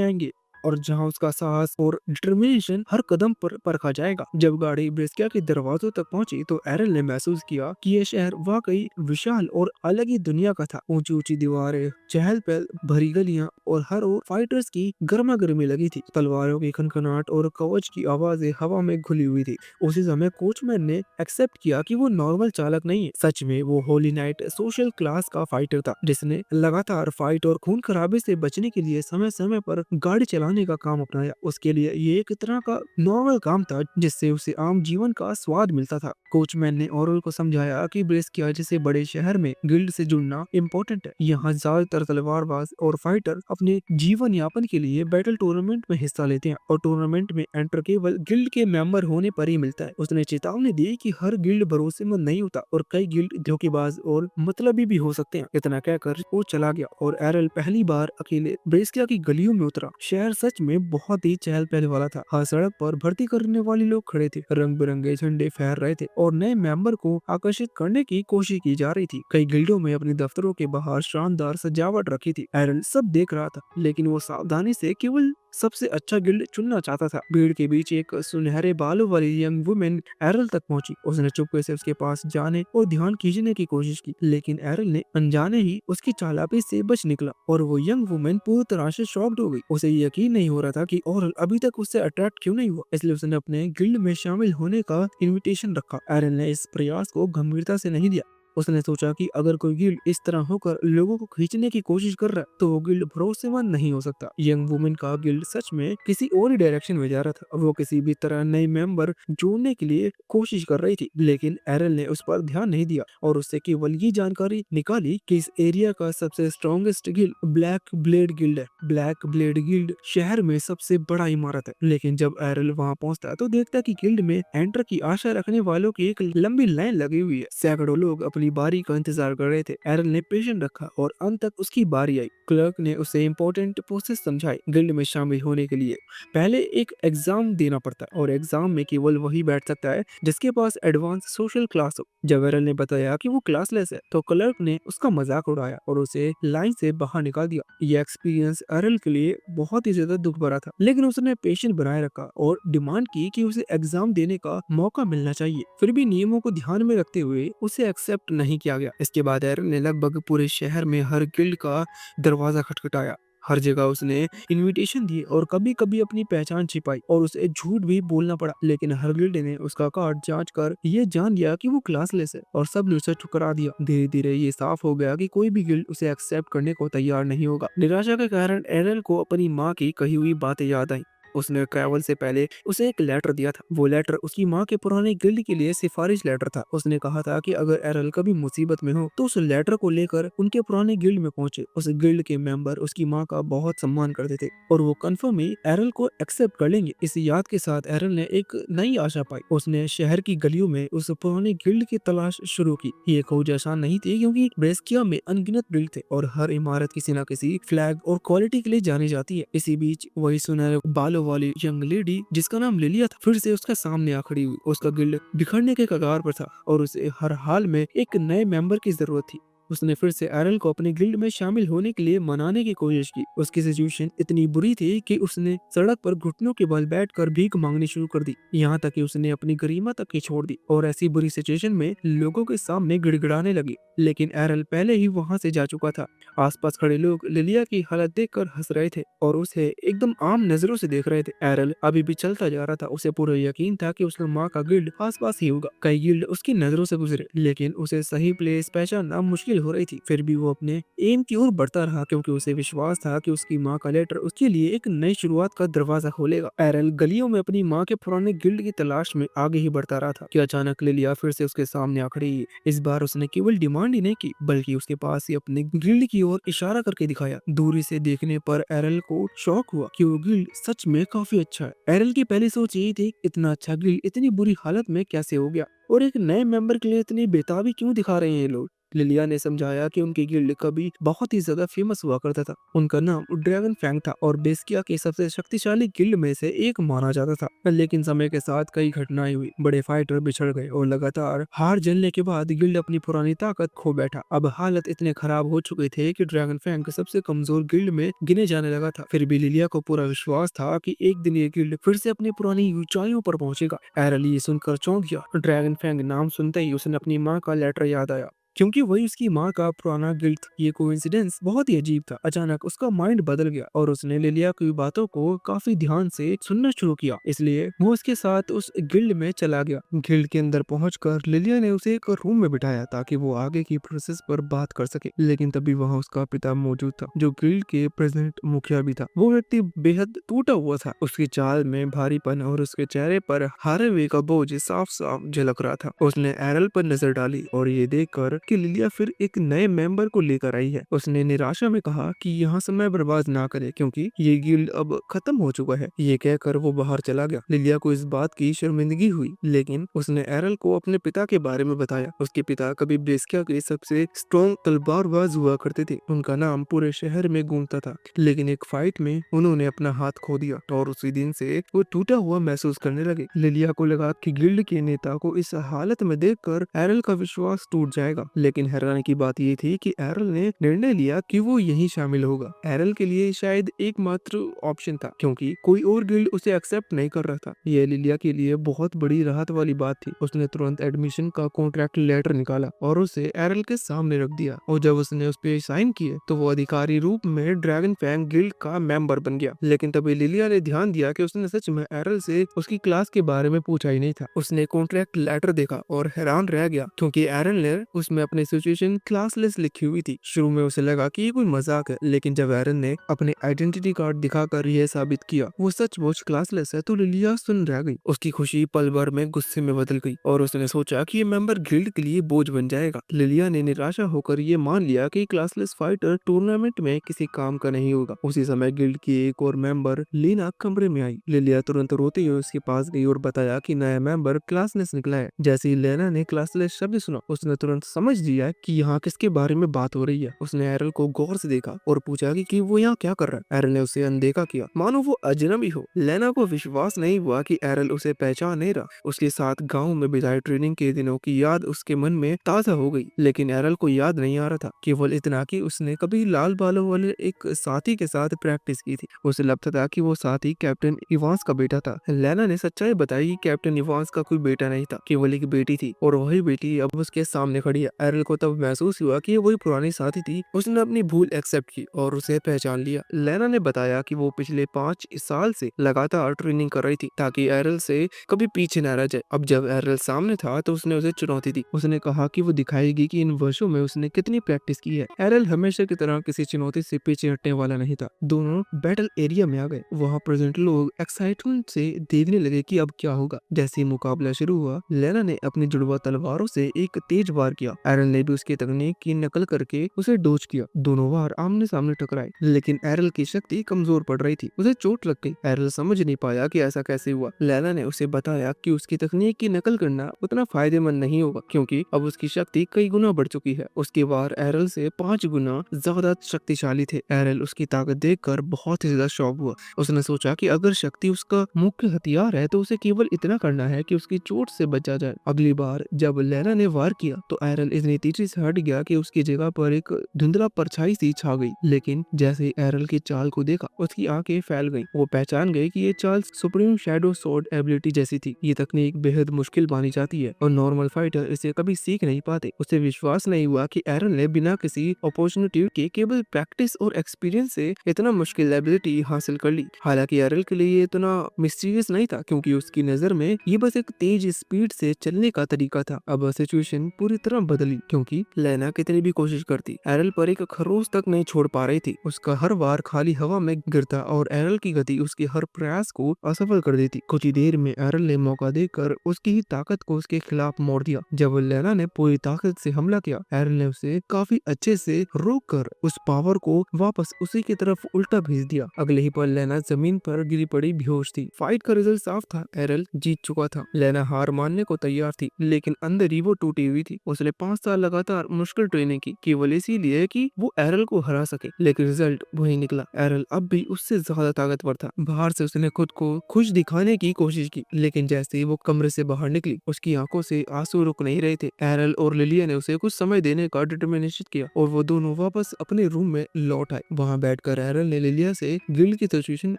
आएंगे और जहां उसका साहस और डिटर्मिनेशन हर कदम पर परखा जाएगा। जब गाड़ी ब्रेस्किया के दरवाजों तक पहुंची तो एरल ने महसूस किया कि यह शहर वाकई विशाल और अलग ही दुनिया का था। ऊंची ऊंची दीवारें, चहल पहल भरी गलियां और हर ओर फाइटर्स की गर्मा गर्मी लगी थी। तलवारों की खनखनाट और कवच की आवाजें हवा में घुली हुई थी। उसी समय कोचमैन ने एक्सेप्ट किया कि वो नॉर्मल चालक नहीं है, सच में वो होली नाइट सोशल क्लास का फाइटर था, जिसने लगातार फाइट और खून खराबे से बचने के लिए समय समय पर गाड़ी चलाने का काम अपनाया। उसके लिए ये एक तरह का नॉर्मल काम था जिससे उसे आम जीवन का स्वाद मिलता था। कोचमैन ने ओरल को समझाया कि ब्रेस्किया जैसे बड़े शहर में गिल्ड से जुड़ना इम्पोर्टेंट है। यहाँ ज्यादातर तलवारबाज और फाइटर अपने जीवन यापन के लिए बैटल टूर्नामेंट में हिस्सा लेते हैं और टूर्नामेंट में एंटर केवल गिल्ड के मेंबर होने पर ही मिलता है। उसने चेतावनी दी कि हर गिल्ड भरोसेमंद नहीं होता और कई गिल्ड धोखेबाज और मतलबी भी हो सकते हैं। इतना कहकर वो चला गया और एरल पहली बार अकेले ब्रेस्किया की गलियों में उतरा। शहर सच में बहुत ही चहल पहल वाला था। हर सड़क पर भर्ती करने वाले लोग खड़े थे, रंग बिरंगे झंडे फहर रहे थे और नए मेंबर को आकर्षित करने की कोशिश की जा रही थी। कई गिल्डों में अपने दफ्तरों के बाहर शानदार सजावट रखी थी। एरल सब देख रहा था, लेकिन वो सावधानी से केवल सबसे अच्छा गिल्ड चुनना चाहता था। भीड़ के बीच एक सुनहरे बालों वाली यंग वुमेन एरल तक पहुंची। उसने चुपके से उसके पास जाने और ध्यान खींचने की कोशिश की, लेकिन एरल ने अनजाने ही उसकी चालाकी से बच निकला और वो यंग वुमेन पूरी तरह से शॉक्ड हो गई। उसे यकीन नहीं हो रहा था कि ओरल अभी तक उससे अट्रैक्ट क्यों नहीं हुआ, इसलिए उसने अपने गिल्ड में शामिल होने का इनविटेशन रखा। एरल ने इस प्रयास को गंभीरता से नहीं लिया। उसने सोचा कि अगर कोई गिल्ड इस तरह होकर लोगों को खींचने की कोशिश कर रहा है तो वो गिल्ड भरोसेमंद नहीं हो सकता। यंग वुमेन का गिल्ड सच में किसी और ही डायरेक्शन में जा रहा था। वो किसी भी तरह नए मेंबर जोड़ने के लिए कोशिश कर रही थी, लेकिन एरल ने उस पर ध्यान नहीं दिया और उससे केवल ये जानकारी निकाली कि इस एरिया का सबसे strongest guild black blade guild है। ब्लैक ब्लेड गिल्ड शहर में सबसे बड़ा इमारत है। लेकिन जब एरल वहाँ पहुंचता तो देखता कि गिल्ड में एंटर की आशा रखने वालों की एक लंबी लाइन लगी हुई है। सैकड़ों लोग अपनी बारी का इंतजार कर रहे थे। एरल ने पेशेंस रखा और अंत तक उसकी बारी आई। क्लर्क ने उसे इम्पोर्टेंट प्रोसेस समझाई। गिल्ड में शामिल होने के लिए पहले एक एग्जाम देना पड़ता है और एग्जाम में केवल वही बैठ सकता है जिसके पास एडवांस सोशल क्लास हो। जब एरल ने बताया कि वो क्लासलेस है तो क्लर्क ने उसका मजाक उड़ाया और उसे लाइन से बाहर निकाल दिया। यह एक्सपीरियंस एरल के लिए बहुत ही ज्यादा दुख भरा था, लेकिन उसने पेशेंस बनाए रखा और डिमांड की कि उसे एग्जाम देने का मौका मिलना चाहिए। फिर भी नियमों को ध्यान में रखते हुए उसे एक्सेप्ट नहीं किया गया। इसके बाद एरल ने लगभग पूरे शहर में हर गिल्ड का दरवाजा खटखटाया। हर जगह उसने इनविटेशन दिए और कभी कभी अपनी पहचान छिपाई और उसे झूठ भी बोलना पड़ा, लेकिन हर गिल्ड ने उसका कार्ड जांच कर ये जान लिया कि वो क्लासलेस है और सब ने उसे ठुकरा दिया। धीरे धीरे ये साफ हो गया कि कोई भी गिल्ड उसे एक्सेप्ट करने को तैयार नहीं होगा। निराशा के कारण एरल को अपनी माँ की कही हुई बातें याद आई। उसने ट्रैवल से पहले उसे एक लेटर दिया था। वो लेटर उसकी माँ के पुराने गिल्ड के लिए सिफारिश लेटर था। उसने कहा था कि अगर एरल कभी मुसीबत में हो तो उस लेटर को लेकर उनके पुराने गिल्ड में पहुंचे। उस गिल्ड के मेंबर उसकी माँ का बहुत सम्मान करते थे और वो कंफर्म ही एरल को एक्सेप्ट कर लेंगे। इस याद के साथ एरल ने एक नई आशा पाई। उसने शहर की गलियों में उस पुराने गिल्ड की तलाश शुरू की। ये खोज आसान नहीं थी क्योंकि ब्रेस्किया में अनगिनत गिल्ड थे और हर इमारत किसी न किसी फ्लैग और क्वालिटी के लिए जानी जाती है। इसी बीच वही सुनहरे बालों वाली यंग लेडी जिसका नाम लिलिया था फिर से उसका सामने आ खड़ी हुई। उसका गिल्ड बिखरने के कगार पर था और उसे हर हाल में एक नए मेंबर की जरूरत थी। उसने फिर से एरल को अपने गिल्ड में शामिल होने के लिए मनाने की कोशिश की। उसकी सिचुएशन इतनी बुरी थी कि उसने सड़क पर घुटनों के बल बैठकर भीख मांगनी शुरू कर दी, यहाँ तक कि उसने अपनी गरिमा तक की छोड़ दी और ऐसी बुरी सिचुएशन में लोगों के सामने गिड़गिड़ाने लगी। लेकिन एरल पहले ही वहाँ से जा चुका था। आसपास खड़े लोग लिलिया की हालत देखकर हंस रहे थे और उसे एकदम आम नजरों से देख रहे थे। एरल अभी भी चलता जा रहा था। उसे पूरा यकीन था कि उसकी माँ का गिल्ड आसपास ही होगा। कई गिल्ड उसकी नजरों से गुजरे, लेकिन उसे सही प्लेस पहचानना मुश्किल मुश्किल हो रही थी, फिर भी वो अपने एम की ओर बढ़ता रहा क्योंकि उसे विश्वास था कि उसकी माँ का लेटर उसके लिए एक नई शुरुआत का दरवाजा खोलेगा। एरल गलियों में अपनी माँ के पुराने गिल्ड की तलाश में आगे ही बढ़ता रहा था कि अचानक लिलिया फिर से उसके सामने आ खड़ी। इस बार उसने केवल डिमांड ही नहीं की बल्कि उसके पास ही अपने गिल्ड की ओर इशारा करके दिखाया। दूरी से देखने पर एरल को शौक हुआ कि वो गिल्ड सच में काफी अच्छा है। एरल की पहली सोच यही थी, इतना अच्छा गिल्ड इतनी बुरी हालत में कैसे हो गया और एक नए मेंबर के लिए इतनी बेताबी क्यों दिखा रहे हैं ये लोग। लिलिया ने समझाया कि उनकी गिल्ड कभी बहुत ही ज्यादा फेमस हुआ करता था। उनका नाम ड्रैगन फैंग था और बेस्किया के सबसे शक्तिशाली गिल्ड में से एक माना जाता था। लेकिन समय के साथ कई घटनाएं हुई, बड़े फाइटर बिछड़ गए और लगातार हार झेलने के बाद गिल्ड अपनी पुरानी ताकत खो बैठा। अब हालत इतने खराब हो चुके थे कि ड्रैगन फैंग सबसे कमजोर गिल्ड में गिने जाने लगा था। फिर भी लिलिया को पूरा विश्वास था कि एक दिन ये गिल्ड फिर से अपनी पुरानी ऊंचाइयों पर पहुंचेगा। एरल ये सुनकर चौंक गया। ड्रैगन फैंग नाम सुनते ही उसे अपनी माँ का लेटर याद आया क्योंकि वही उसकी माँ का पुराना गिल्ड था। ये कोइंसिडेंस बहुत ही अजीब था। अचानक उसका माइंड बदल गया और उसने लिलिया की बातों को काफी ध्यान से सुनना शुरू किया, इसलिए वो उसके साथ उस गिल्ड में चला गया। गिल्ड के अंदर पहुंचकर लिलिया ने उसे एक रूम में बिठाया ताकि वो आगे की प्रोसेस पर बात कर सके। लेकिन तभी वहाँ उसका पिता मौजूद था जो गिल्ड के प्रेसिडेंट मुखिया भी था। वो व्यक्ति बेहद टूटा हुआ था, उसकी चाल में भारीपन और उसके चेहरे पर हारे हुए का बोझ साफ साफ झलक रहा था। उसने एरल पर नजर डाली और ये देखकर कि लिलिया फिर एक नए मेंबर को लेकर आई है, उसने निराशा में कहा कि यहाँ समय बर्बाद ना करे क्योंकि ये गिल्ड अब खत्म हो चुका है। ये कहकर वो बाहर चला गया। लिलिया को इस बात की शर्मिंदगी हुई, लेकिन उसने एरल को अपने पिता के बारे में बताया। उसके पिता कभी ब्रेस्किया के सबसे स्ट्रॉन्ग तलवारबाज हुआ करते थे, उनका नाम पूरे शहर में गूंजता था। लेकिन एक फाइट में उन्होंने अपना हाथ खो दिया और उसी दिन से वो टूटा हुआ महसूस करने लगे। लिलिया को लगा कि गिल्ड के नेता को इस हालत में देखकर एरल का विश्वास टूट जाएगा। लेकिन हैरानी की बात ये थी कि एरल ने निर्णय लिया कि वो यहीं शामिल होगा। एरल के लिए शायद एकमात्र ऑप्शन था क्योंकि कोई और गिल्ड उसे एक्सेप्ट नहीं कर रहा था। ये लिलिया के लिए बहुत बड़ी राहत वाली बात थी। उसने तुरंत एडमिशन का कॉन्ट्रैक्ट लेटर निकाला और उसे एरल के सामने रख दिया और जब उसने उस पे साइन किए तो वो अधिकारी रूप में ड्रैगन फैंग गिल्ड का मेंबर बन गया। लेकिन तभी लिलिया ने ध्यान दिया कि उसने सच में एरल से उसकी क्लास के बारे में पूछा ही नहीं था। उसने कॉन्ट्रैक्ट लेटर देखा और हैरान रह गया क्योंकि एरल ने उसमें अपनी सिचुएशन क्लासलेस लिखी हुई थी। शुरू में उसे लगा कि ये कोई मजाक है, लेकिन जब एरन ने अपने आइडेंटिटी कार्ड दिखाकर यह साबित किया वो सचमुच क्लासलेस है तो लिलिया सुन रह गई। उसकी खुशी पल भर में गुस्से में बदल गई और उसने सोचा कि ये मेंबर गिल्ड के लिए बोझ बन जाएगा। लिलिया ने निराशा होकर ये मान लिया कि क्लासलेस फाइटर टूर्नामेंट में किसी काम का नहीं होगा। उसी समय गिल्ड की एक और मेंबर लीना कमरे में आई। लिलिया तुरंत रोते हुए उसके पास गई और बताया कि नया मेंबर क्लासलेस निकला है। जैसे ही लेना ने क्लासलेस शब्द सुना उसने तुरंत समझ लिया कि यहाँ किसके बारे में बात हो रही है। उसने एरल को गौर से देखा और पूछा कि वो यहाँ क्या कर रहा है। एरल ने उसे अनदेखा किया मानो वो अजनबी हो। लेना को विश्वास नहीं हुआ कि एरल उसे पहचान नहीं रहा। उसके साथ गांव में बिताए ट्रेनिंग के दिनों की याद उसके मन में ताजा हो गई, लेकिन एरल को याद नहीं आ रहा था, केवल इतना कि उसने कभी लाल बालों वाले एक साथी के साथ प्रैक्टिस की थी। उसे लगता था कि वो साथी कैप्टन इवांस का बेटा था। लेना ने सच्चाई बताई कि कैप्टन इवांस का कोई बेटा नहीं था, केवल एक बेटी थी और वही बेटी अब उसके सामने खड़ी है। एरल को तब महसूस हुआ कि वही पुरानी साथी थी। उसने अपनी भूल एक्सेप्ट की और उसे पहचान लिया। लेना ने बताया कि वो पिछले 5 साल से लगातार ट्रेनिंग कर रही थी ताकि एरल से कभी पीछे न रह जाए। अब जब एरल सामने था तो उसने उसे चुनौती दी। उसने कहा कि वो दिखाएगी कि इन वर्षों में उसने कितनी प्रैक्टिस की है। एरल हमेशा की तरह किसी चुनौती से पीछे हटने वाला नहीं था। दोनों बैटल एरिया में आ गए। वहाँ प्रेजेंट लोग एक्साइटमेंट से देखने लगे कि अब क्या होगा। जैसे ही मुकाबला शुरू हुआ लेना ने अपनी जुड़वा तलवारों से एक तेज वार किया। एरल ने भी उसकी तकनीक की नकल करके उसे डोज किया। दोनों वार आमने सामने टकराए, लेकिन एरल की शक्ति कमजोर पड़ रही थी। उसे चोट लग गई। एरल समझ नहीं पाया कि ऐसा कैसे हुआ। लेना ने उसे बताया कि उसकी तकनीक की नकल करना उतना फायदेमंद नहीं होगा क्योंकि अब उसकी शक्ति कई गुना बढ़ चुकी है। उसके वार एरल से 5 गुना ज्यादा शक्तिशाली थे। एरल उसकी ताकत देखकर बहुत ही ज्यादा शॉक हुआ। उसने सोचा कि अगर शक्ति उसका मुख्य हथियार है तो उसे केवल इतना करना है कि उसकी चोट से बचा जाए। अगली बार जब लेना ने वार किया तो एरल इतनी तेजी से हट गया कि उसकी जगह पर एक धुंधला परछाई सी छा गई। लेकिन जैसे ही एरल की चाल को देखा उसकी आंखें फैल गईं। वो पहचान गई कि ये चाल सुप्रीम शैडो स्वॉर्ड एबिलिटी जैसी थी। ये तकनीक बेहद मुश्किल मानी जाती है और नॉर्मल फाइटर इसे कभी सीख नहीं पाते। उसे विश्वास नहीं हुआ कि एरल ने बिना किसी अपॉर्चुनिटी के केवल प्रैक्टिस और एक्सपीरियंस से इतना मुश्किल एबिलिटी हासिल कर ली। हालांकि एरल के लिए ये इतना मिस्टीरियस नहीं था क्योंकि उसकी नजर में ये बस एक तेज स्पीड से चलने का तरीका था। अब सिचुएशन पूरी तरह बदल बदली, क्योंकि लेना कितनी भी कोशिश करती एरल पर एक खरोच तक नहीं छोड़ पा रही थी। उसका हर वार खाली हवा में गिरता और एरल की गति उसके हर प्रयास को असफल कर देती। कुछ ही देर में एरल ने मौका देकर उसकी ही ताकत को उसके खिलाफ मोड़ दिया। जब लेना ने पूरी ताकत से हमला किया, एरल ने उसे काफी अच्छे से रोक कर उस पावर को वापस उसी की तरफ उल्टा भेज दिया। अगले ही पल लेना जमीन पर गिरी पड़ी बेहोश थी। फाइट का रिजल्ट साफ था, एरल जीत चुका था। लेना हार मानने को तैयार थी, लेकिन अंदर ही वो टूटी हुई थी। उसने 5 साल लगातार मुश्किल ट्रेनिंग की, केवल इसीलिए कि वो एरल को हरा सके, लेकिन रिजल्ट वही निकला। एरल अब भी उससे ज्यादा ताकतवर था। बाहर से उसने खुद को खुश दिखाने की कोशिश की, लेकिन जैसे ही वो कमरे से बाहर निकली, उसकी आंखों से आंसू रुक नहीं रहे थे। एरल और लिलिया ने उसे कुछ समय देने का डिटर्मिनेशन किया और वो दोनों वापस अपने रूम में लौट आए। वहाँ बैठकर एरल ने लिलिया से गिल्ड की सिचुएशन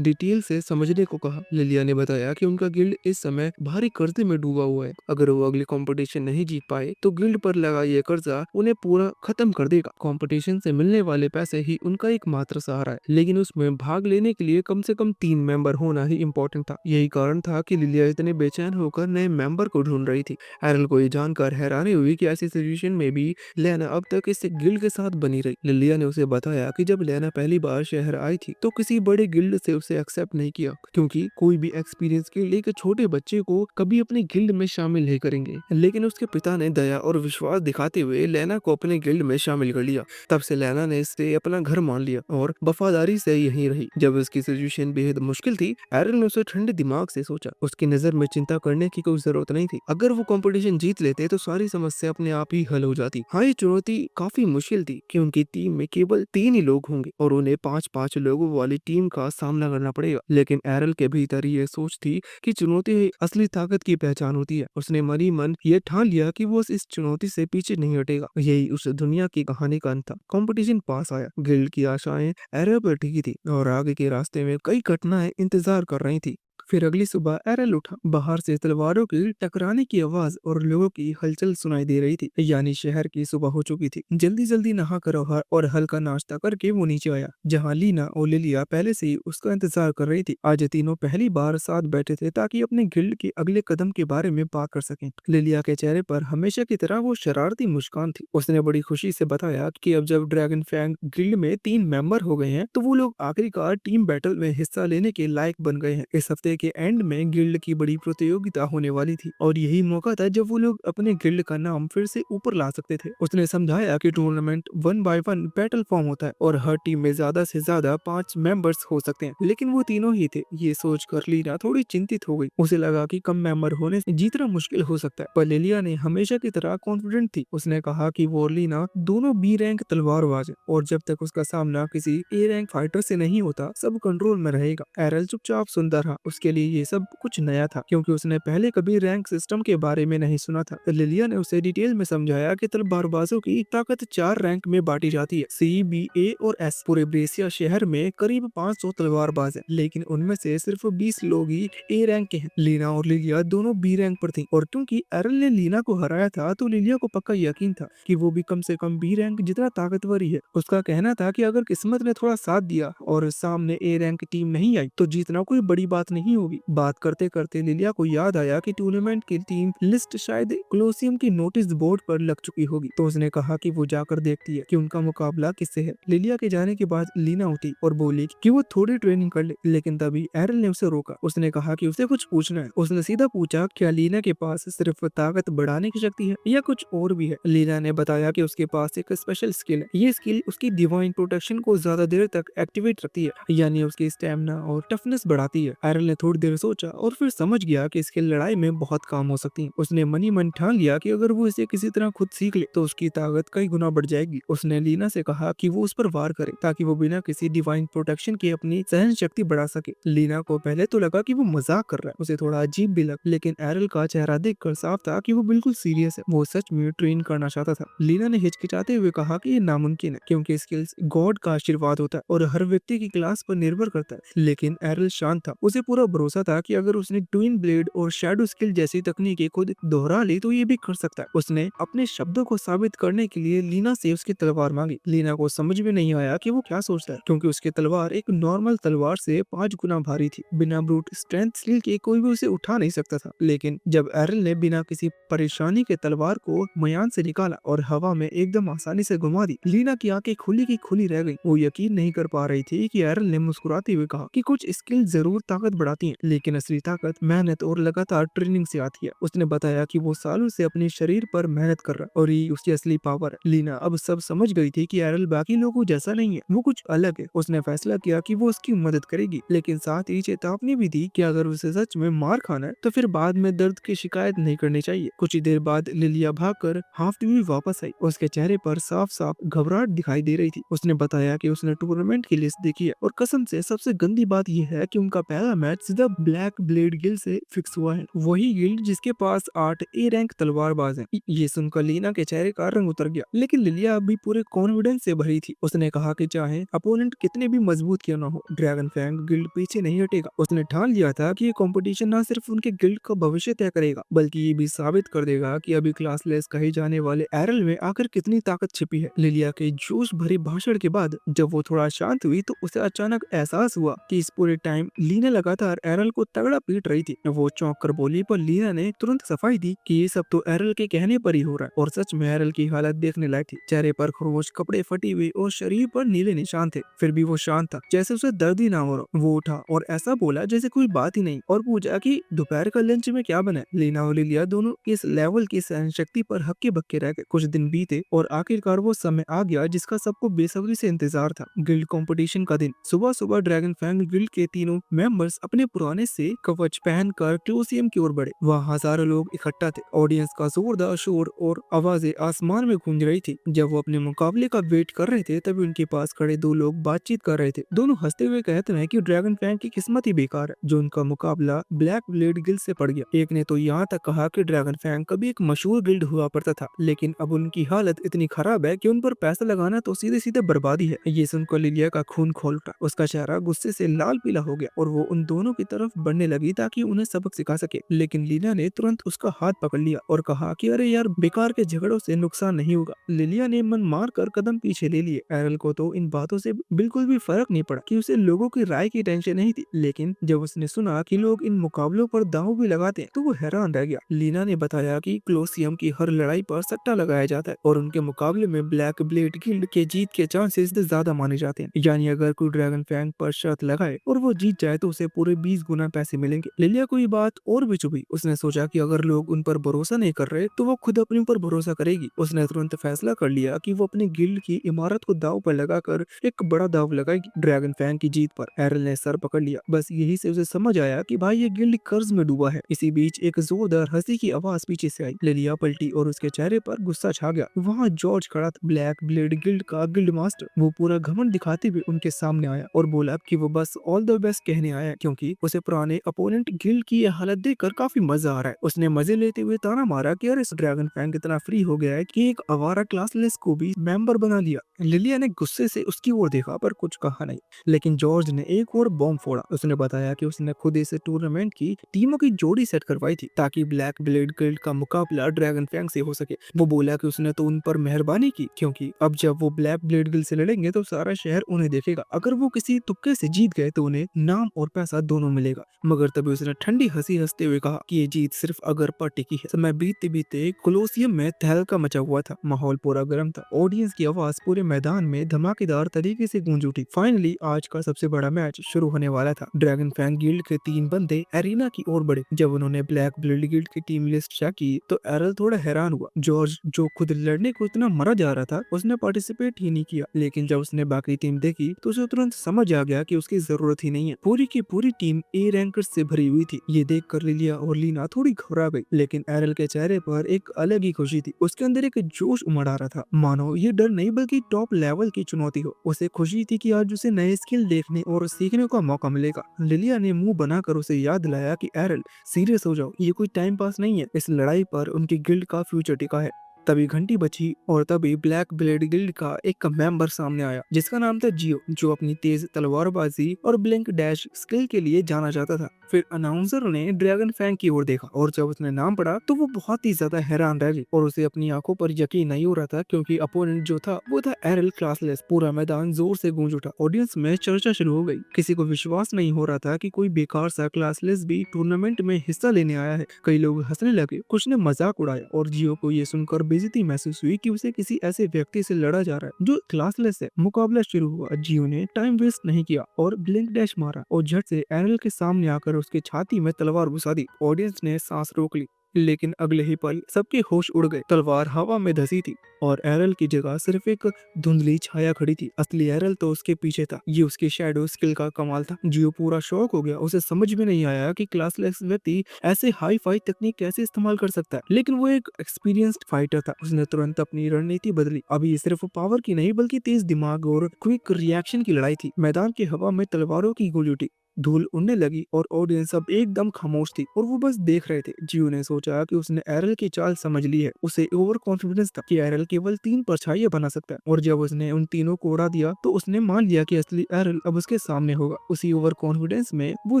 डिटेल से समझने को कहा। लिलिया ने बताया कि उनका गिल्ड इस समय भारी कर्जे में डूबा हुआ है। अगर वो अगली कंपटीशन नहीं जीत पाए तो गिल्ड पर लगा ये कर्जा उन्हें पूरा खत्म कर देगा। कंपटीशन से मिलने वाले पैसे ही उनका एकमात्र सहारा है, लेकिन उसमें भाग लेने के लिए कम से कम 3 मेंबर होना ही इम्पोर्टेंट था। यही कारण था कि लिलिया इतने बेचैन होकर नए मेंबर को ढूंढ रही थी। एरल को ये जानकर हैरानी हुई कि ऐसी सिचुएशन में भी लेना अब तक इस गिल्ड के साथ बनी रही। लिलिया ने उसे बताया कि जब लेना पहली बार शहर आई थी तो किसी बड़े गिल्ड से उसे एक्सेप्ट नहीं किया, क्योंकि कोई भी एक्सपीरियंस गिल्ड एक छोटे बच्चे को कभी अपने गिल्ड में शामिल नहीं करेंगे। लेकिन उसके पिता ने दया और विश्वास दिखाते हुए लेना को अपने गिल्ड में शामिल कर लिया। तब से लेना ने इसे अपना घर मान लिया और वफादारी से यहीं रही। जब उसकी सिचुएशन बेहद मुश्किल थी, एरल ने उसे ठंडे दिमाग से सोचा। उसकी नजर में चिंता करने की कोई जरूरत नहीं थी। अगर वो कंपटीशन जीत लेते तो सारी समस्या अपने आप ही हल हो जाती। हाँ, ये चुनौती काफी मुश्किल थी कि उनकी टीम में केवल 3 ही लोग होंगे और उन्हें 5-5 लोगों वाली टीम का सामना करना पड़ेगा। लेकिन एरल के भीतर ये सोच थी कि चुनौती ही असली ताकत की पहचान होती है। उसने मन ही मन ये ठान लिया कि वो इस चुनौती से पीछे नहीं हटेगा। यही उस दुनिया की कहानी का अंत था। कंपटीशन पास आया, गिल्ड की आशाएं एरल पर टिकी थी और आगे के रास्ते में कई घटनाएं इंतजार कर रही थी। फिर अगली सुबह एरल उठा। बाहर से तलवारों की टकराने की आवाज और लोगों की हलचल सुनाई दे रही थी, यानी शहर की सुबह हो चुकी थी। जल्दी जल्दी नहा कर और हल्का नाश्ता करके वो नीचे आया, जहाँ लीना और लिलिया पहले से ही उसका इंतजार कर रही थी। आज तीनों पहली बार साथ बैठे थे ताकि अपने गिल्ड के अगले कदम के बारे में बात कर सकें। लिलिया के चेहरे पर हमेशा की तरह वो शरारती मुस्कान थी। उसने बड़ी खुशी से बताया कि अब जब ड्रैगन फैंग गिल्ड में 3 मेंबर हो गए हैं तो वो लोग आखिरकार टीम बैटल में हिस्सा लेने के लायक बन गए हैं। इस हफ्ते के एंड में गिल्ड की बड़ी प्रतियोगिता होने वाली थी और यही मौका था जब वो लोग अपने गिल्ड का नाम फिर से ऊपर ला सकते थे। उसने समझाया कि टूर्नामेंट 1 बाय 1 बैटल फॉर्म होता है और हर टीम में ज्यादा से ज्यादा 5 मेंबर्स हो सकते हैं, लेकिन वो तीनों ही थे। ये सोचकर लीना थोड़ी चिंतित हो गई। उसे लगा कि कम मेंबर होने से जीतना मुश्किल हो सकता है, पर लिलिया ने हमेशा की तरह कॉन्फिडेंट थी। उसने कहा कि वो और लीना दोनों बी रैंक तलवारबाज हैं और जब तक उसका सामना किसी ए रैंक फाइटर से नहीं होता सब कंट्रोल में रहेगा। एरल चुपचाप सुनता रहा। उसके लिए ये सब कुछ नया था, क्योंकि उसने पहले कभी रैंक सिस्टम के बारे में नहीं सुना था। लिलिया ने उसे डिटेल में समझाया कि तलवारबाजों की ताकत 4 रैंक में बांटी जाती है, सी, बी, ए और एस। पूरे ब्रेसिया शहर में करीब 500 तलवारबाज हैं, लेकिन उनमें से सिर्फ 20 लोग ही ए रैंक के हैं। लीना और लिलिया दोनों बी रैंक पर थीं और क्योंकि एरल ने लीना को हराया था तो लिलिया को पक्का यकीन था कि वो भी कम से कम बी रैंक जितना ताकतवर ही है। उसका कहना था कि अगर किस्मत ने थोड़ा साथ दिया और सामने ए रैंक टीम नहीं आई तो जीतना कोई बड़ी बात नहीं होगी। बात करते करते लिलिया को याद आया कि टूर्नामेंट की टीम लिस्ट शायद कोलोसियम की नोटिस बोर्ड पर लग चुकी होगी, तो उसने कहा कि वो जाकर देखती है कि उनका मुकाबला किससे है। लिलिया के जाने के बाद लीना उठी और बोली कि वो थोड़ी ट्रेनिंग कर ले, लेकिन तभी एरल ने उसे रोका। उसने कहा कि उसे कुछ पूछना है। उसने सीधा पूछा क्या लीना के पास सिर्फ ताकत बढ़ाने की शक्ति है या कुछ और भी है। लीना ने बताया कि उसके पास एक स्पेशल स्किल है। ये स्किल उसकी डिवाइन प्रोटेक्शन को ज्यादा देर तक एक्टिवेट रखती है, यानी उसकी स्टेमिना और टफनेस बढ़ाती है। एरल ने थोड़ी देर सोचा और फिर समझ गया कि इसकी लड़ाई में बहुत काम हो सकती है। उसने मन ही मन ठान लिया कि अगर वो इसे किसी तरह खुद सीख ले तो उसकी ताकत कई गुना बढ़ जाएगी। उसने लीना से कहा कि वो उस पर वार करे ताकि वो बिना किसी डिवाइन प्रोटेक्शन के अपनी सहन शक्ति बढ़ा सके। लीना को पहले तो लगा कि वो मजाक कर रहा है, उसे थोड़ा अजीब भी लगा, लेकिन एरल का चेहरा देखकर साफ था कि वो बिल्कुल सीरियस है। वो सच में ट्रेन करना चाहता था। लीना ने हिचकिचाते हुए कहा कि ये नामुमकिन है, क्योंकि स्किल्स गॉड का आशीर्वाद होता है और हर व्यक्ति की क्लास पर निर्भर करता है। लेकिन एरल शांत था। उसे पूरा पूरा भरोसा था कि अगर उसने ट्विन ब्लेड और शैडो स्किल जैसी तकनीकें खुद दोहरा ली तो ये भी कर सकता है। उसने अपने शब्दों को साबित करने के लिए लीना से उसकी तलवार मांगी। लीना को समझ में नहीं आया कि वो क्या सोचता है, क्योंकि उसकी तलवार एक नॉर्मल तलवार से 5 गुना भारी थी। बिना ब्रूट स्ट्रेंथ स्किल के कोई भी उसे उठा नहीं सकता था। लेकिन जब एरल ने बिना किसी परेशानी के तलवार को मयान से निकाला और हवा में एकदम आसानी से घुमा दी, लीना की आंखें खुली की खुली रह गई। वो यकीन नहीं कर पा रही थी कि एरल ने मुस्कुराते हुए कहा कि कुछ स्किल जरूर ताकत बढ़ाती हैं, लेकिन असली ताकत मेहनत और लगातार ट्रेनिंग से आती है। उसने बताया कि वो सालों से अपने शरीर पर मेहनत कर रहा है और ये उसकी असली पावर है। लीना अब सब समझ गई थी कि एरल बाकी लोगों जैसा नहीं है, वो कुछ अलग है। उसने फैसला किया कि वो उसकी मदद करेगी, लेकिन साथ ही चेतावनी भी दी कि अगर उसे सच में मार खाना है तो फिर बाद में दर्द की शिकायत नहीं करनी चाहिए। कुछ ही देर बाद लिलिया भागकर हाफती हुई वापस आई। उसके चेहरे पर साफ साफ घबराहट दिखाई दे रही थी। उसने बताया कि उसने टूर्नामेंट की लिस्ट देखी है और कसम से सबसे गंदी बात यह है कि उनका पहला मैच सीधा ब्लैक ब्लेड गिल्ड से फिक्स हुआ है, वही गिल्ड जिसके पास 8 ए रैंक तलवारबाज हैं। ये सुनकर लीना के चेहरे का रंग उतर गया, लेकिन लिलिया अभी पूरे कॉन्फिडेंस से भरी थी। उसने कहा कि चाहे अपोनेंट कितने भी मजबूत क्यों ना हो, ड्रैगन फैंग गिल्ड पीछे नहीं हटेगा। उसने ठान लिया था कि ये कंपटीशन न सिर्फ उनके गिल्ड का भविष्य तय करेगा, बल्कि ये भी साबित कर देगा कि अभी क्लासलेस कहे जाने वाले एरल में आखिर कितनी ताकत छिपी है। लिलिया के जोश भरे भाषण के बाद जब वो थोड़ा शांत हुई तो उसे अचानक एहसास हुआ कि इस पूरे टाइम लीना लगातार एरल को तगड़ा पीट रही थी। वो चौंक कर बोली, पर लीना ने तुरंत सफाई दी कि ये सब तो एरल के कहने पर ही हो रहा है। और सच में एरल की हालत देखने लायक थी। चेहरे पर खरोच, कपड़े फटी हुई और शरीर पर नीले निशान थे, फिर भी वो शांत था, जैसे उसे दर्द ही ना हो रहा। वो उठा और ऐसा बोला जैसे कोई बात ही नहीं, और पूछा कि दोपहर का लंच में क्या बना है। लीना और लिलिया दोनों इस लेवल की सहन शक्ति पर हक्के बक्के रह गए। कुछ दिन बीते और आखिरकार वो समय आ गया जिसका सबको बेसब्री से इंतजार था। गिल्ड कंपटीशन का दिन। सुबह सुबह ड्रैगन फैंग गिल्ड के तीनों मेंबर्स अपने पुराने से कवच पहनकर क्लोसियम की ओर बढ़े। वहाँ हजारों लोग इकट्ठा थे। ऑडियंस का जोरदार शोर और आवाजें आसमान में गूंज रही थी। जब वो अपने मुकाबले का वेट कर रहे थे तभी उनके पास खड़े दो लोग बातचीत कर रहे थे। दोनों हंसते हुए कहते हैं कि ड्रैगन फैंग की किस्मत ही बेकार है जो उनका मुकाबला ब्लैक ब्लेड गिल्ड से पड़ गया। एक ने तो यहाँ तक कहा कि ड्रैगन फैंग कभी एक मशहूर गिल्ड हुआ करता था, लेकिन अब उनकी हालत इतनी खराब है कि उन पर पैसा लगाना तो सीधे सीधे बर्बादी है। ये सुनकर लिलिया का खून खोल उठा। उसका चेहरा गुस्से से लाल पीला हो गया और वो उन दोनों की तरफ बढ़ने लगी ताकि उन्हें सबक सिखा सके, लेकिन लीना ने तुरंत उसका हाथ पकड़ लिया और कहा कि अरे यार, बेकार के झगड़ों से नुकसान नहीं होगा। लिलिया ने मन मार कर कदम पीछे ले लिए। एरल को तो इन बातों से बिल्कुल भी फर्क नहीं पड़ा कि उसे लोगों की राय की टेंशन नहीं थी, लेकिन जब उसने सुना कि लोग इन मुकाबलों पर दांव भी लगाते हैं तो वो हैरान रह गया। लीना ने बताया कि क्लोसियम की हर लड़ाई पर सट्टा लगाया जाता है और उनके मुकाबले में ब्लैक ब्लेड गिल्ड के जीत के चांसेस ज्यादा माने जाते हैं। यानी अगर कोई ड्रैगन फैंग पर शर्त लगाए और वो जीत जाए तो उसे पूरे 20 गुना पैसे मिलेंगे। लिलिया को ये बात और भी चुभी। उसने सोचा कि अगर लोग उन पर भरोसा नहीं कर रहे तो वो खुद अपने ऊपर भरोसा करेगी। उसने तुरंत फैसला कर लिया कि वो अपने गिल्ड की इमारत को दाव पर लगाकर एक बड़ा दाव लगाएगी ड्रैगन फैंग की जीत पर। एरल ने सर पकड़ लिया। बस यही से उसे समझ आया कि भाई ये गिल्ड कर्ज में डूबा है। इसी बीच एक जोरदार हंसी की आवाज पीछे से आई। लिलिया पलटी और उसके चेहरे पर गुस्सा छा गया। वहाँ जॉर्ज खड़ा था, ब्लैक ब्लेड गिल्ड का गिल्ड मास्टर। वो पूरा घमंड दिखाते हुए उनके सामने आया और बोला कि वो बस ऑल द बेस्ट कहने आया है, क्योंकि उसे पुराने अपोनेंट गिल्ड की यह हालत देखकर काफी मजा आ रहा है। उसने मजे लेते हुए ताना मारा कि अरे, इस ड्रैगन फैंग इतना फ्री हो गया है कि एक आवारा क्लासलेस को भी मेंबर बना दिया। लिलिया ने गुस्से से उसकी ओर देखा पर कुछ कहा नहीं, लेकिन जॉर्ज ने एक और बॉम्ब फोड़ा। उसने बताया कि उसने खुद इस टूर्नामेंट की टीमों की जोड़ी सेट करवाई थी ताकि ब्लैक ब्लेड गिल्ड का मुकाबला ड्रैगन फैंग से हो सके। वो बोला कि उसने तो उन पर मेहरबानी की, क्योंकि अब जब वो ब्लैक ब्लेड गिल्ड से लड़ेंगे तो सारा शहर उन्हें देखेगा। अगर वो किसी तुक्के से जीत गए तो उन्हें नाम और पैसा दोनों मिलेगा। मगर तभी उसने ठंडी हंसी हंसते हुए कहा कि ये जीत सिर्फ अगर पर टिकी है। समय बीतते बीते कोलोसियम में तहलका मचा हुआ था। माहौल पूरा गर्म था। ऑडियंस की आवाज पूरे मैदान में धमाकेदार तरीके से गूंज उठी। फाइनली आज का सबसे बड़ा मैच शुरू होने वाला था। ड्रैगन फैंग गिल्ड के 3 बंदे एरिना की ओर बढ़े। जब उन्होंने ब्लैक ब्लेड गिल्ड की टीम लिस्ट चेक की तो एरल थोड़ा हैरान हुआ। जॉर्ज, जो खुद लड़ने को इतना मरा जा रहा था, उसने पार्टिसिपेट ही नहीं किया। लेकिन जब उसने बाकी टीम देखी तो उसे तुरंत समझ आ गया कि उसकी जरूरत ही नहीं है। पूरी की पूरी टीम ए रैंकर्स से भरी हुई थी। ये देख कर लिलिया और लीना थोड़ी घबरा गई, लेकिन एरल के चेहरे पर एक अलग ही खुशी थी। उसके अंदर एक जोश उमड़ आ रहा था, मानो ये डर नहीं बल्कि टॉप लेवल की चुनौती हो। उसे खुशी थी कि आज उसे नए स्किल देखने और सीखने का मौका मिलेगा। लिलिया ने मुंह बनाकर उसे याद दिलाया कि एरल, सीरियस हो जाओ, ये कोई टाइम पास नहीं है। इस लड़ाई पर उनकी गिल्ड का फ्यूचर टिका है। तभी घंटी बची और तभी ब्लैक ब्लेड गिल्ड का एक मेंबर सामने आया जिसका नाम था जियो, जो अपनी तेज तलवारबाजी और ब्लिंक डैश स्किल के लिए जाना जाता था। फिर अनाउंसर ने ड्रैगन फैंग की ओर देखा और जब उसने नाम पढ़ा तो वो बहुत ही ज्यादा हैरान रह गई और उसे अपनी आंखों पर यकीन नहीं हो रहा था, क्योंकि अपोनेंट जो था वो था एरल क्लासलेस। पूरा मैदान जोर से गूंज उठा। ऑडियंस में चर्चा शुरू हो गई। किसी को विश्वास नहीं हो रहा था कि कोई बेकार सा क्लासलेस भी टूर्नामेंट में हिस्सा लेने आया है। कई लोग हंसने लगे, कुछ ने मजाक उड़ाया और जियो को ये सुनकर बेइज्जती महसूस हुई कि उसे किसी ऐसे व्यक्ति से लड़ा जा रहा है जो क्लासलेस है। मुकाबला शुरू हुआ। जियो ने टाइम वेस्ट नहीं किया और ब्लिंक डैश मारा और झट से एरल के सामने आकर उसके छाती में तलवार घुसा दी। ऑडियंस ने सांस रोक ली, लेकिन अगले ही पल सबके होश उड़ गए। तलवार हवा में धसी थी और एरल की जगह सिर्फ एक धुंधली छाया खड़ी थी। असली एरल तो उसके पीछे था। ये उसकी शैडो स्किल का कमाल था। जियो पूरा शॉक हो गया। उसे समझ में नहीं आया कि क्लासलेस व्यक्ति ऐसे हाई फाई तकनीक कैसे इस्तेमाल कर सकता है, लेकिन वो एक एक्सपीरियंस्ड फाइटर था। उसने तुरंत अपनी रणनीति बदली। अभी ये सिर्फ पावर की नहीं बल्कि तेज दिमाग और क्विक रिएक्शन की लड़ाई थी। मैदान की हवा में तलवारों की गोली उठी, धूल उड़ने लगी और ऑडियंस अब एकदम खामोश थी और वो बस देख रहे थे। जियो ने सोचा कि उसने एरल की चाल समझ ली है। उसे ओवर कॉन्फिडेंस था कि एरल केवल 3 परछाइयां बना सकता है, और जब उसने उन तीनों को उड़ा दिया तो उसने मान लिया कि असली एरल अब उसके सामने होगा। उसी ओवर कॉन्फिडेंस में वो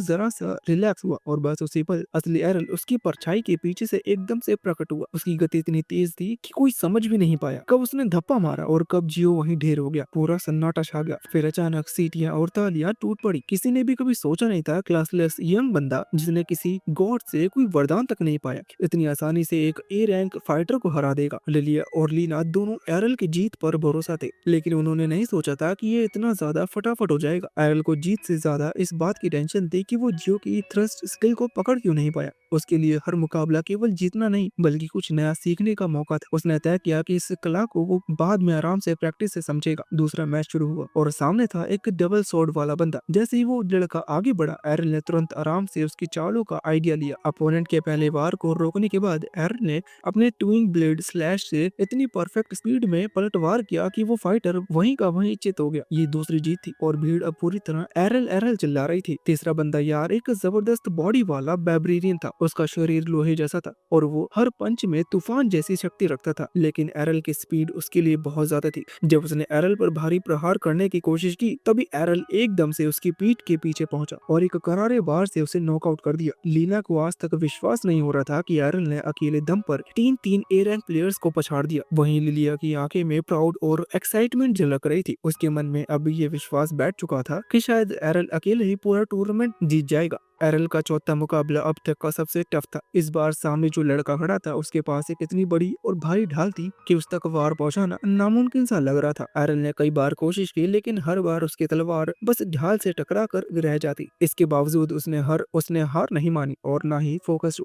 जरा सा रिलैक्स हुआ और बस उसी पल असली एरल उसकी परछाई के पीछे से एकदम से प्रकट हुआ। उसकी गति इतनी तेज थी कि कोई समझ भी नहीं पाया कब उसने धप्पा मारा और कब जियो वहीं ढेर हो गया। पूरा सन्नाटा छा गया। फिर अचानक सीटियां और तालियां टूट पड़ी। किसी ने भी कभी सोचा नहीं था क्लासलेस यंग बंदा जिसने किसी गॉड से कोई वरदान तक नहीं पाया इतनी आसानी से एक ए रैंक फाइटर को हरा देगा। लिलिया और लीना दोनों एरल की जीत पर भरोसा थे, लेकिन उन्होंने नहीं सोचा था कि ये इतना ज्यादा फटाफट हो जाएगा। एरल को जीत से ज्यादा इस बात की टेंशन थी कि वो जियो की थ्रस्ट स्किल को पकड़ क्यों नहीं पाया। उसके लिए हर मुकाबला केवल जीतना नहीं बल्कि कुछ नया सीखने का मौका था। उसने तय किया कि इस कला को वो बाद में आराम से प्रैक्टिस से समझेगा। दूसरा मैच शुरू हुआ और सामने था एक डबल स्वॉर्ड वाला बंदा। जैसे ही वो लड़का आगे बढ़ा, एरल ने तुरंत आराम से उसकी चालों का आइडिया लिया। अपोनेंट के पहले वार को रोकने के बाद एरल ने अपने ट्विन ब्लेड स्लैश से इतनी परफेक्ट स्पीड में पलटवार किया कि वो फाइटर वहीं का वहीं चित हो गया। ये दूसरी जीत थी और भीड़ अब पूरी तरह एरल एरल चिल्ला रही थी। तीसरा बंदा यार एक जबरदस्त बॉडी वाला बैबरीरियन था। उसका शरीर लोहे जैसा था और वो हर पंच में तूफान जैसी शक्ति रखता था, लेकिन एरल की स्पीड उसके लिए बहुत ज्यादा थी। जब उसने एरल पर भारी प्रहार करने की कोशिश की तभी एरल एकदम से उसकी पीठ के पीछे पहुंचा और एक करारे वार से उसे नॉकआउट कर दिया। लीना को आज तक विश्वास नहीं हो रहा था कि एरल ने अकेले दम पर 3 ए रैंक प्लेयर्स को पछाड़ दिया। वहीं लिलिया की आंखें में प्राउड और एक्साइटमेंट झलक रही थी। उसके मन में अब ये विश्वास बैठ चुका था कि शायद एरल अकेले ही पूरा टूर्नामेंट जीत जाएगा। एरल का चौथा मुकाबला अब तक का सबसे टफ था। इस बार सामने जो लड़का खड़ा था उसके पास एक इतनी बड़ी और भारी ढाल थी कि उस तक वार पहुंचाना नामुमकिन सा लग रहा था। एरल ने कई बार कोशिश की, लेकिन हर बार उसकी तलवार बस ढाल से टकरा कर रह जाती। इसके बावजूद उसने हार नहीं मानी और ना ही फोकस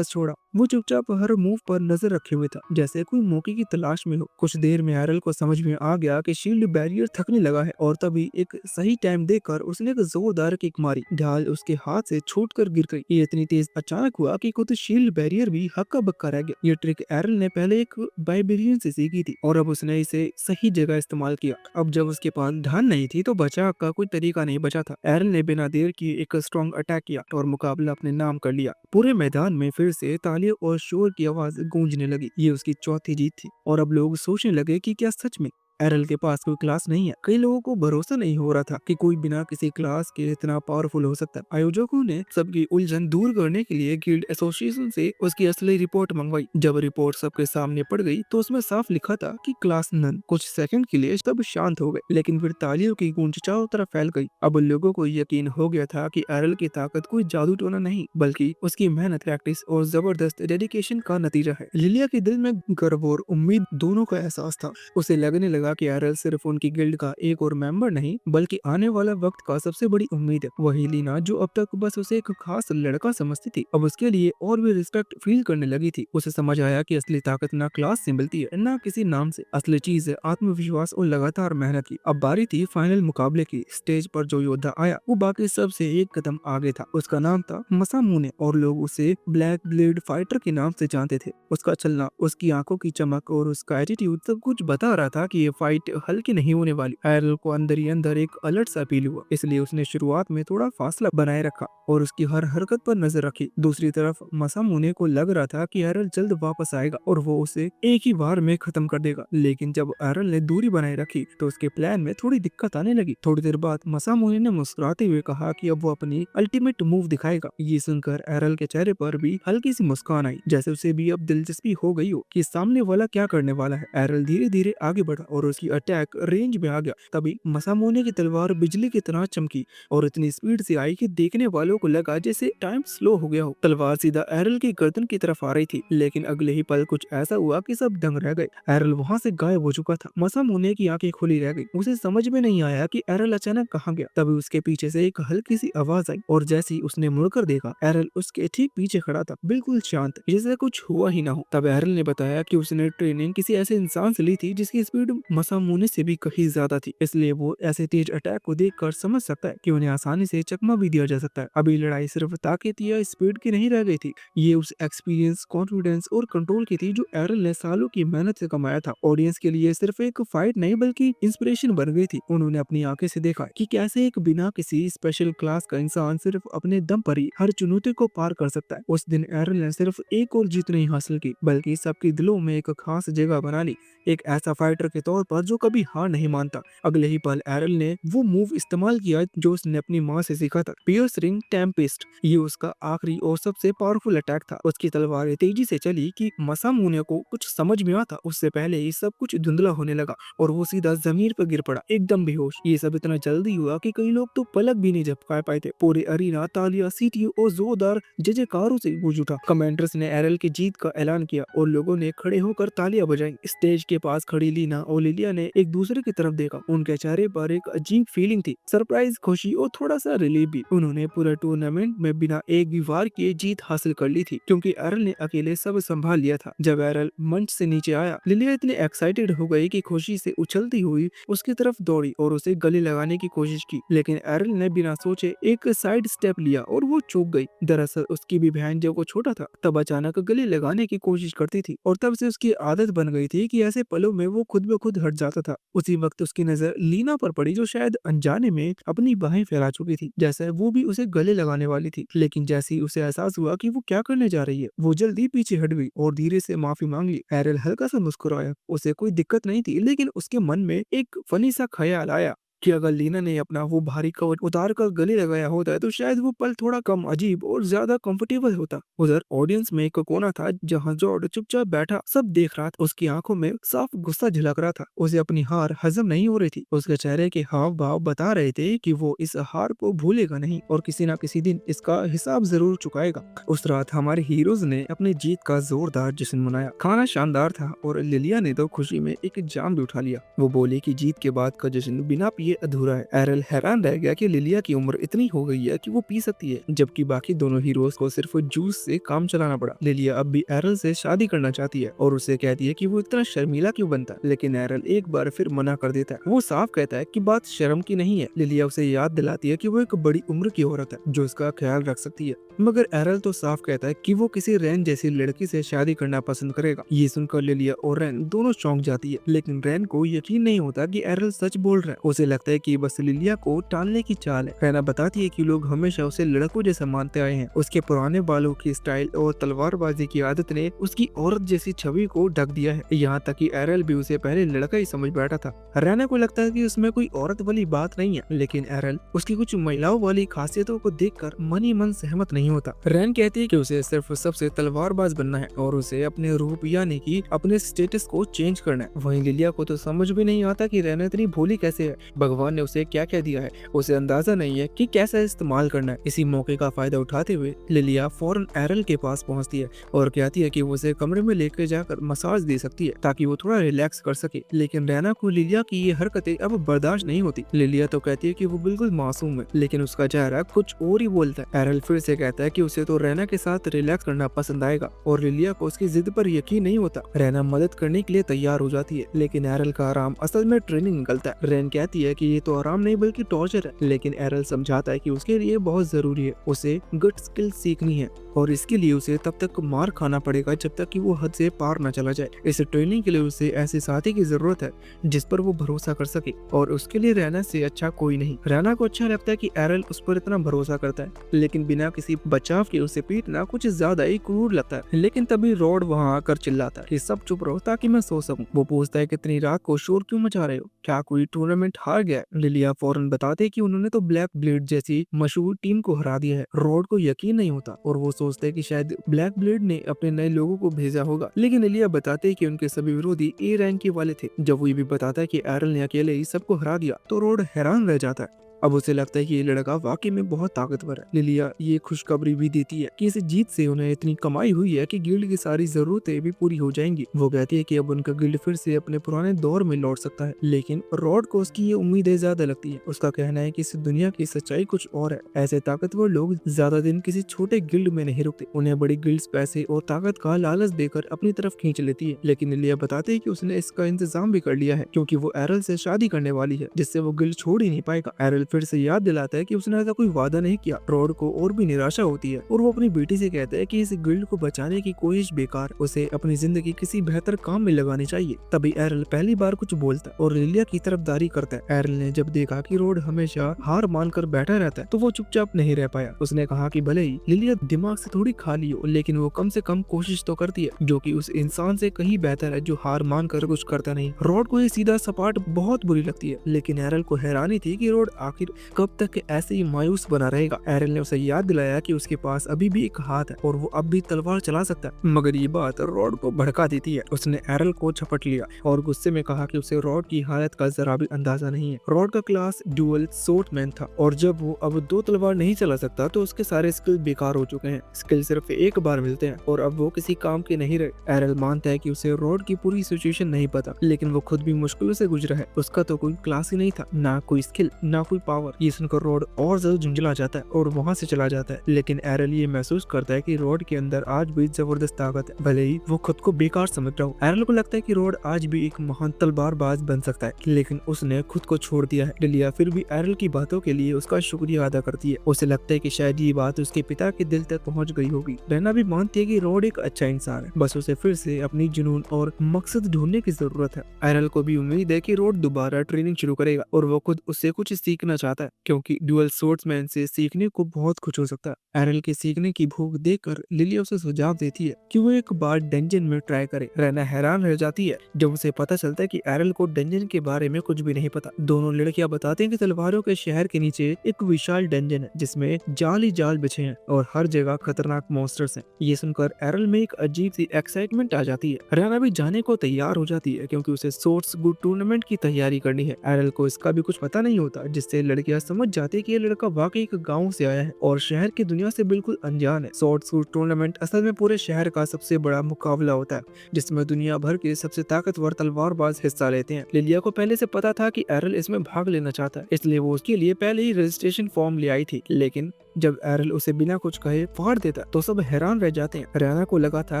छोड़ा। वो चुपचाप हर मूव पर नजर रखे हुए था, जैसे कोई मौके की तलाश में हो। कुछ देर में एरल को समझ में आ गया कि शील्ड बैरियर थकने लगा है और तभी एक सही टाइम देकर उसने एक जोरदार किक मारी। ढाल उसके हाथ से छूटकर गिर गई। ये इतनी तेज अचानक हुआ कि खुद शील्ड बैरियर भी हक्का बक्का रह गया। ये ट्रिक एरल ने पहले एक बाइबेरियन से सीखी थी और अब उसने इसे सही जगह इस्तेमाल किया। अब जब उसके पास ढाल नहीं थी तो बचाव का कोई तरीका नहीं बचा था। एरल ने बिना देर किए एक स्ट्रॉन्ग अटैक किया और मुकाबला अपने नाम कर लिया। पूरे मैदान में फिर से तालियों और शोर की आवाज गूंजने लगी। ये उसकी चौथी जीत थी और अब लोग सोचने लगे कि क्या सच में एरल के पास कोई क्लास नहीं है। कई लोगों को भरोसा नहीं हो रहा था कि कोई बिना किसी क्लास के इतना पावरफुल हो सकता है। आयोजकों ने सबकी उलझन दूर करने के लिए गिल्ड एसोसिएशन से उसकी असली रिपोर्ट मंगवाई। जब रिपोर्ट सबके सामने पड़ गई तो उसमें साफ लिखा था कि क्लास नन। कुछ सेकंड के लिए सब शांत हो गए, लेकिन फिर तालियों की गूंज चारों तरफ फैल गई। अब लोगों को यकीन हो गया था कि एरल की ताकत कोई जादू टोना नहीं बल्कि उसकी मेहनत, प्रैक्टिस और जबरदस्त डेडिकेशन का नतीजा है। लिलिया के दिल में गर्व और उम्मीद दोनों का एहसास था। उसे लगने लगा कि एरल सिर्फ उनकी गिल्ड का एक और मेंबर नहीं बल्कि आने वाला वक्त का सबसे बड़ी उम्मीद है। वही लीना जो अब तक बस उसे एक खास लड़का समझती थी अब उसके लिए और भी रिस्पेक्ट फील करने लगी थी। उसे समझ आया कि असली ताकत ना क्लास से मिलती है ना किसी नाम से। असली चीज है आत्मविश्वास और लगातार मेहनत की। अब बारी थी फाइनल मुकाबले की। स्टेज पर जो योद्धा आया वो बाकी सबसे एक कदम आगे था। उसका नाम था मसामुने और लोग उसे ब्लैक ब्लेड फाइटर के नाम से जानते थे। उसका चलना, उसकी आंखों की चमक और उसका एटीट्यूड सब कुछ बता रहा था कि ये फाइट हल्की नहीं होने वाली। एरल को अंदर ही अंदर एक अलर्ट सा फील हुआ, इसलिए उसने शुरुआत में थोड़ा फासला बनाए रखा और उसकी हर हरकत पर नजर रखी। दूसरी तरफ मसामुने को लग रहा था कि एरल जल्द वापस आएगा और वो उसे एक ही बार में खत्म कर देगा, लेकिन जब एरल ने दूरी बनाए रखी तो उसके प्लान में थोड़ी दिक्कत आने लगी। थोड़ी देर बाद मसामुने ने मुस्कुराते हुए कहा कि अब वो अपनी अल्टीमेट मूव दिखाएगा। ये सुनकर एरल के चेहरे पर भी हल्की सी मुस्कान आई, जैसे उसे भी अब दिलचस्पी हो गई हो कि सामने वाला क्या करने वाला है। एरल धीरे धीरे आगे बढ़ा और उसकी अटैक रेंज में आ गया। तभी मसामुने की तलवार बिजली की तरह चमकी और इतनी स्पीड से आई कि देखने वालों को लगा जैसे टाइम स्लो हो गया हो। तलवार सीधा एरल की गर्दन की तरफ आ रही थी, लेकिन अगले ही पल कुछ ऐसा हुआ कि सब दंग रह गए। एरल वहां से गायब हो चुका था। मसामुने की आंखें खुली रह गई। उसे समझ में नहीं आया कि एरल अचानक कहाँ गया। तभी उसके पीछे से एक हल्की सी आवाज आई और जैसे ही उसने मुड़कर देखा, एरल उसके ठीक पीछे खड़ा था, बिल्कुल शांत, जैसे कुछ हुआ ही ना हो। तब एरल ने बताया कि उसने ट्रेनिंग किसी ऐसे इंसान से ली थी जिसकी स्पीड मसामुने से भी कहीं ज्यादा थी, इसलिए वो ऐसे तेज अटैक को देखकर समझ सकता है कि उन्हें आसानी से चकमा भी दिया जा सकता है। अभी लड़ाई सिर्फ ताकत या स्पीड की नहीं रह गई थी, ये उस एक्सपीरियंस, कॉन्फिडेंस और कंट्रोल की थी जो एरल ने सालों की मेहनत से कमाया था। ऑडियंस के लिए सिर्फ एक फाइट नहीं बल्कि इंस्पिरेशन बन गई थी। उन्होंने अपनी आंखें से देखा कि कैसे एक बिना किसी स्पेशल क्लास का इंसान सिर्फ अपने दम पर ही हर चुनौती को पार कर सकता है। उस दिन एरल ने सिर्फ एक और जीत नहीं हासिल की, बल्कि सबके दिलों में एक खास जगह बना ली, एक ऐसा फाइटर के तौर पर जो कभी हार नहीं मानता। अगले ही पल एरल ने वो मूव इस्तेमाल किया जो उसने अपनी माँ से सीखा था, पियर्सिंग टेम्पेस्ट। ये उसका आखिरी और सबसे पावरफुल अटैक था। उसकी तलवार तेजी से चली कि मसामुने को कुछ समझ में आता उससे पहले ही सब कुछ धुंधला होने लगा और वो सीधा जमीन पर गिर पड़ा, एकदम बेहोश। ये सब इतना जल्दी हुआ कि कई लोग तो पलक भी नहीं झपका पाए थे। पूरे अरीना तालियां, सीटियों और जोरदार जय जयकारों से गूंज उठा। कमेंडर्स ने एरल की जीत का ऐलान किया और लोगों ने खड़े होकर तालियां बजाई। स्टेज के पास खड़ी लीना और लिलिया ने एक दूसरे की तरफ देखा। उनके चेहरे पर एक अजीब फीलिंग थी, सरप्राइज, खुशी और थोड़ा सा रिलीफ भी। उन्होंने पूरे टूर्नामेंट में बिना एक भी वार किए जीत हासिल कर ली थी, क्योंकि एरल ने अकेले सब संभाल लिया था। जब एरल मंच से नीचे आया, लिलिया इतनी एक्साइटेड हो गई कि खुशी से उछलती हुई उसकी तरफ दौड़ी और उसे गले लगाने की कोशिश की, लेकिन एरल ने बिना सोचे एक साइड स्टेप लिया और वो चूक गई। दरअसल उसकी भी बहन जब वो छोटा था तब अचानक गले लगाने की कोशिश करती थी और तब से उसकी आदत बन गई थी कि ऐसे पलों में वो खुद ब खुद हट जाता था। उसी वक्त उसकी नजर लीना पर पड़ी, जो शायद अनजाने में अपनी बाहें फैला चुकी थी, जैसे वो भी उसे गले लगाने वाली थी। लेकिन जैसे ही उसे एहसास हुआ कि वो क्या करने जा रही है, वो जल्दी पीछे हट गई और धीरे से माफी मांग ली। एरल हल्का सा मुस्कुराया, उसे कोई दिक्कत नहीं थी, लेकिन उसके मन में एक फनी सा ख्याल आया कि अगर लीना ने अपना वो भारी कवर उतार कर गले लगाया होता तो शायद वो पल थोड़ा कम अजीब और ज्यादा कंफर्टेबल होता। उधर ऑडियंस में एक कोना था जहां जॉर्ड चुपचाप बैठा सब देख रहा था। उसकी आंखों में साफ गुस्सा झलक रहा था। उसे अपनी हार हजम नहीं हो रही थी। उसके चेहरे के हाव भाव बता रहे थे कि वो इस हार को भूलेगा नहीं और किसी न किसी दिन इसका हिसाब जरूर चुकाएगा। उस रात हमारे हीरोज ने अपनी जीत का जोरदार जश्न मनाया। खाना शानदार था और लिलिया ने तो खुशी में एक जाम भी उठा लिया। वो बोली कि जीत के बाद का जश्न बिना पिए अधूरा है। एरल हैरान रह गया कि लिलिया की उम्र इतनी हो गई है कि वो पी सकती है, जबकि बाकी दोनों हीरोज को सिर्फ जूस से काम चलाना पड़ा। लिलिया अब भी एरल से शादी करना चाहती है और उसे कहती है कि वो इतना शर्मीला क्यों बनता है, लेकिन एरल एक बार फिर मना कर देता है। वो साफ कहता है कि बात शर्म की नहीं है। लिलिया उसे याद दिलाती है कि वो एक बड़ी उम्र की औरत है जो इसका ख्याल रख सकती है, मगर एरल तो साफ कहता है कि वो किसी रैन जैसी लड़की से शादी करना पसंद करेगा। ये सुनकर लिलिया और रैन दोनों चौंक जाती है, लेकिन रैन को यकीन नहीं होता कि एरल सच बोल रहा है। उसे लगता है कि बस लिलिया को टालने की चाल है। रैना बताती है कि लोग हमेशा उसे लड़कों जैसा मानते आए हैं। उसके पुराने बालों की स्टाइल और तलवारबाजी की आदत ने उसकी औरत जैसी छवि को ढक दिया है, यहाँ तक कि एरल भी उसे पहले लड़का ही समझ बैठा था। रैना को लगता है कि उसमें कोई औरत वाली बात नहीं है, लेकिन एरल उसकी कुछ महिलाओं वाली खासियतों को देखकर मन ही मन सहमत नहीं होता। रैन कहती है कि उसे सिर्फ सबसे तलवारबाज बनना है और उसे अपने रूप यानी कि अपने स्टेटस को चेंज करना है। वहीं लिलिया को तो समझ भी नहीं आता कि रैना इतनी भोली कैसे है। भगवान ने उसे क्या क्या दिया है, उसे अंदाजा नहीं है कि कैसा इस्तेमाल करना है। इसी मौके का फायदा उठाते हुए लिलिया फौरन एरल के पास पहुंचती है और कहती है कि वो उसे कमरे में लेकर जाकर मसाज दे सकती है ताकि वो थोड़ा रिलैक्स कर सके। लेकिन रैना को लिलिया की ये हरकतें अब बर्दाश्त नहीं होती। लिलिया तो कहती है कि वो बिल्कुल मासूम है, लेकिन उसका चेहरा कुछ और ही बोलता है। एरल फिर से कहता है कि उसे तो रैना के साथ रिलैक्स करना पसंद आएगा और लिलिया को उसकी जिद पर यकीन नहीं होता। रैना मदद करने के लिए तैयार हो जाती है, लेकिन एरल का आराम असल में ट्रेनिंग निकलता है। रैन कहती है कि ये तो आराम नहीं बल्कि टॉर्चर है, लेकिन एरल समझाता है कि उसके लिए बहुत जरूरी है, उसे गट स्किल सीखनी है और इसके लिए उसे तब तक मार खाना पड़ेगा जब तक कि वो हद से पार न चला जाए। इस ट्रेनिंग के लिए उसे ऐसे साथी की जरूरत है जिस पर वो भरोसा कर सके और उसके लिए रहना से अच्छा कोई नहीं। रैना को अच्छा लगता है कि एरल उस पर इतना भरोसा करता है, लेकिन बिना किसी बचाव के उसे पीटना कुछ ज्यादा ही क्रूर लगता है। लेकिन तभी रॉड वहां आकर चिल्लाता है कि सब चुप रहो ताकि मैं सो सकूं। वो पूछता है कितनी रात को शोर क्यों मचा रहे हो, क्या कोई टूर्नामेंट हार गया है? लिलिया फौरन बताते है कि उन्होंने तो ब्लैक ब्लेड जैसी मशहूर टीम को हरा दिया है। रॉड को यकीन नहीं होता और वो सोचते है कि शायद ब्लैक ब्लेड ने अपने नए लोगों को भेजा होगा, लेकिन लिलिया बताते है कि उनके सभी विरोधी ए रैंक के वाले थे। जब वो ये भी बताता है कि एरल ने अकेले ही सबको हरा दिया तो रॉड हैरान रह जाता है। अब उसे लगता है कि ये लड़का वाकई में बहुत ताकतवर है। लिलिया ये खुशखबरी भी देती है कि इस जीत से उन्हें इतनी कमाई हुई है कि गिल्ड की सारी जरूरतें भी पूरी हो जाएंगी। वो कहती है कि अब उनका गिल्ड फिर से अपने पुराने दौर में लौट सकता है, लेकिन रॉड को उसकी ये उम्मीदें ज्यादा लगती है। उसका कहना है कि इस दुनिया की सच्चाई कुछ और है। ऐसे ताकतवर लोग ज्यादा दिन किसी छोटे गिल्ड में नहीं रुकते, उन्हें बड़ी गिल्ड्स पैसे और ताकत का लालच देकर अपनी तरफ खींच लेती है। लेकिन लिलिया बताती है कि उसने इसका इंतजाम भी कर लिया है क्योंकि वो एरल से शादी करने वाली है, जिससे वो गिल्ड छोड़ ही नहीं पाएगा। एरल फिर से याद दिलाता है कि उसने ऐसा कोई वादा नहीं किया। रॉड को और भी निराशा होती है और वो अपनी बेटी से कहता है कि इस गिल्ड को बचाने की कोशिश बेकार, उसे अपनी जिंदगी किसी बेहतर काम में लगानी चाहिए। तभी एरल पहली बार कुछ बोलता है और लिलिया की तरफदारी करता है। एरल ने जब देखा कि रॉड हमेशा हार मानकर बैठा रहता है तो वो चुपचाप नहीं रह पाया। उसने कहा कि भले ही लिलिया दिमाग से थोड़ी खाली हो, लेकिन वो कम से कम कोशिश तो करती है, जो कि उस इंसान से कहीं बेहतर है जो हार मानकर कुछ करता नहीं। रॉड को ये सीधा सपाट बहुत बुरी लगती है, लेकिन एरल को हैरानी थी कि रॉड आखिर कब तक ऐसे ही मायूस बना रहेगा। एरल ने उसे याद दिलाया कि उसके पास अभी भी एक हाथ है और वो अब भी तलवार चला सकता है, मगर ये बात रॉड को भड़का देती है। उसने एरल को झपट लिया और गुस्से में कहा कि उसे रॉड की हालत का जरा भी अंदाजा नहीं है। रॉड का क्लास ड्यूअल स्वॉर्डमैन था और जब वो अब दो तलवार नहीं चला सकता तो उसके सारे स्किल बेकार हो चुके हैं। स्किल सिर्फ एक बार मिलते हैं और अब वो किसी काम के नहीं रहे। एरल मानता है कि उसे रॉड की पूरी सिचुएशन नहीं पता, लेकिन वो खुद भी मुश्किलों से गुजरा है। उसका तो कोई क्लास ही नहीं था, ना कोई स्किल ना कोई पावर। ये सुनकर रॉड और ज्यादा झुंझला जाता है और वहां से चला जाता है। लेकिन एरल ये महसूस करता है कि रॉड के अंदर आज भी जबरदस्त ताकत है, भले ही वो खुद को बेकार समझ रहा हो। एरल को लगता है कि रॉड आज भी एक महान तलवारबाज बन सकता है, लेकिन उसने खुद को छोड़ दिया है। लिलिया फिर भी एरल की बातों के लिए उसका शुक्रिया अदा करती है। उसे लगता है कि शायद ये बात उसके पिता के दिल तक पहुंच गई होगी। रहना भी मानती है कि रॉड एक अच्छा इंसान है, बस उसे फिर से अपनी जुनून और मकसद ढूंढने की जरूरत है। एरल को भी उम्मीद है कि रॉड दोबारा ट्रेनिंग शुरू करेगा और वो खुद उससे कुछ सीखना चाहता है, क्योंकि ड्यूअल स्वॉर्ड्समैन से सीखने को बहुत कुछ हो सकता है। एरल के सीखने की भूख देखकर लिलिया उसे सुझाव देती है कि वो एक बार डंजन में ट्राई करे। रहना हैरान रह जाती है जब उसे पता चलता है कि एरल को डंजन के बारे में कुछ भी नहीं पता। दोनों लड़कियां बताते हैं कि तलवारों के शहर के नीचे एक विशाल डंजन है जिसमें जाल ही जाल बिछे हैं और हर जगह खतरनाक मॉन्स्टर्स हैं। ये सुनकर एरल में एक अजीब सी एक्साइटमेंट आ जाती है। रहना भी जाने को तैयार हो जाती है क्योंकि उसे सोर्ट्स गुड टूर्नामेंट की तैयारी करनी है। एरल को इसका भी कुछ पता नहीं होता, जिससे लड़कियां समझ जाती है कि ये लड़का वाकई एक गांव से आया है और शहर की दुनिया से बिल्कुल अनजान है। शॉर्ट्स गुड टूर्नामेंट असल में पूरे शहर का सबसे बड़ा मुकाबला होता है, जिसमें दुनिया भर के सबसे ताकतवर तलवारबाज हिस्सा लेते हैं। लिलिया को पहले से पता था कि एरल इसमें भाग लेना चाहता है, इसलिए वो उसके लिए पहले ही रजिस्ट्रेशन फॉर्म ले आई थी। लेकिन जब एरल उसे बिना कुछ कहे फाड़ देता तो सब हैरान रह जाते हैं। रैना को लगा था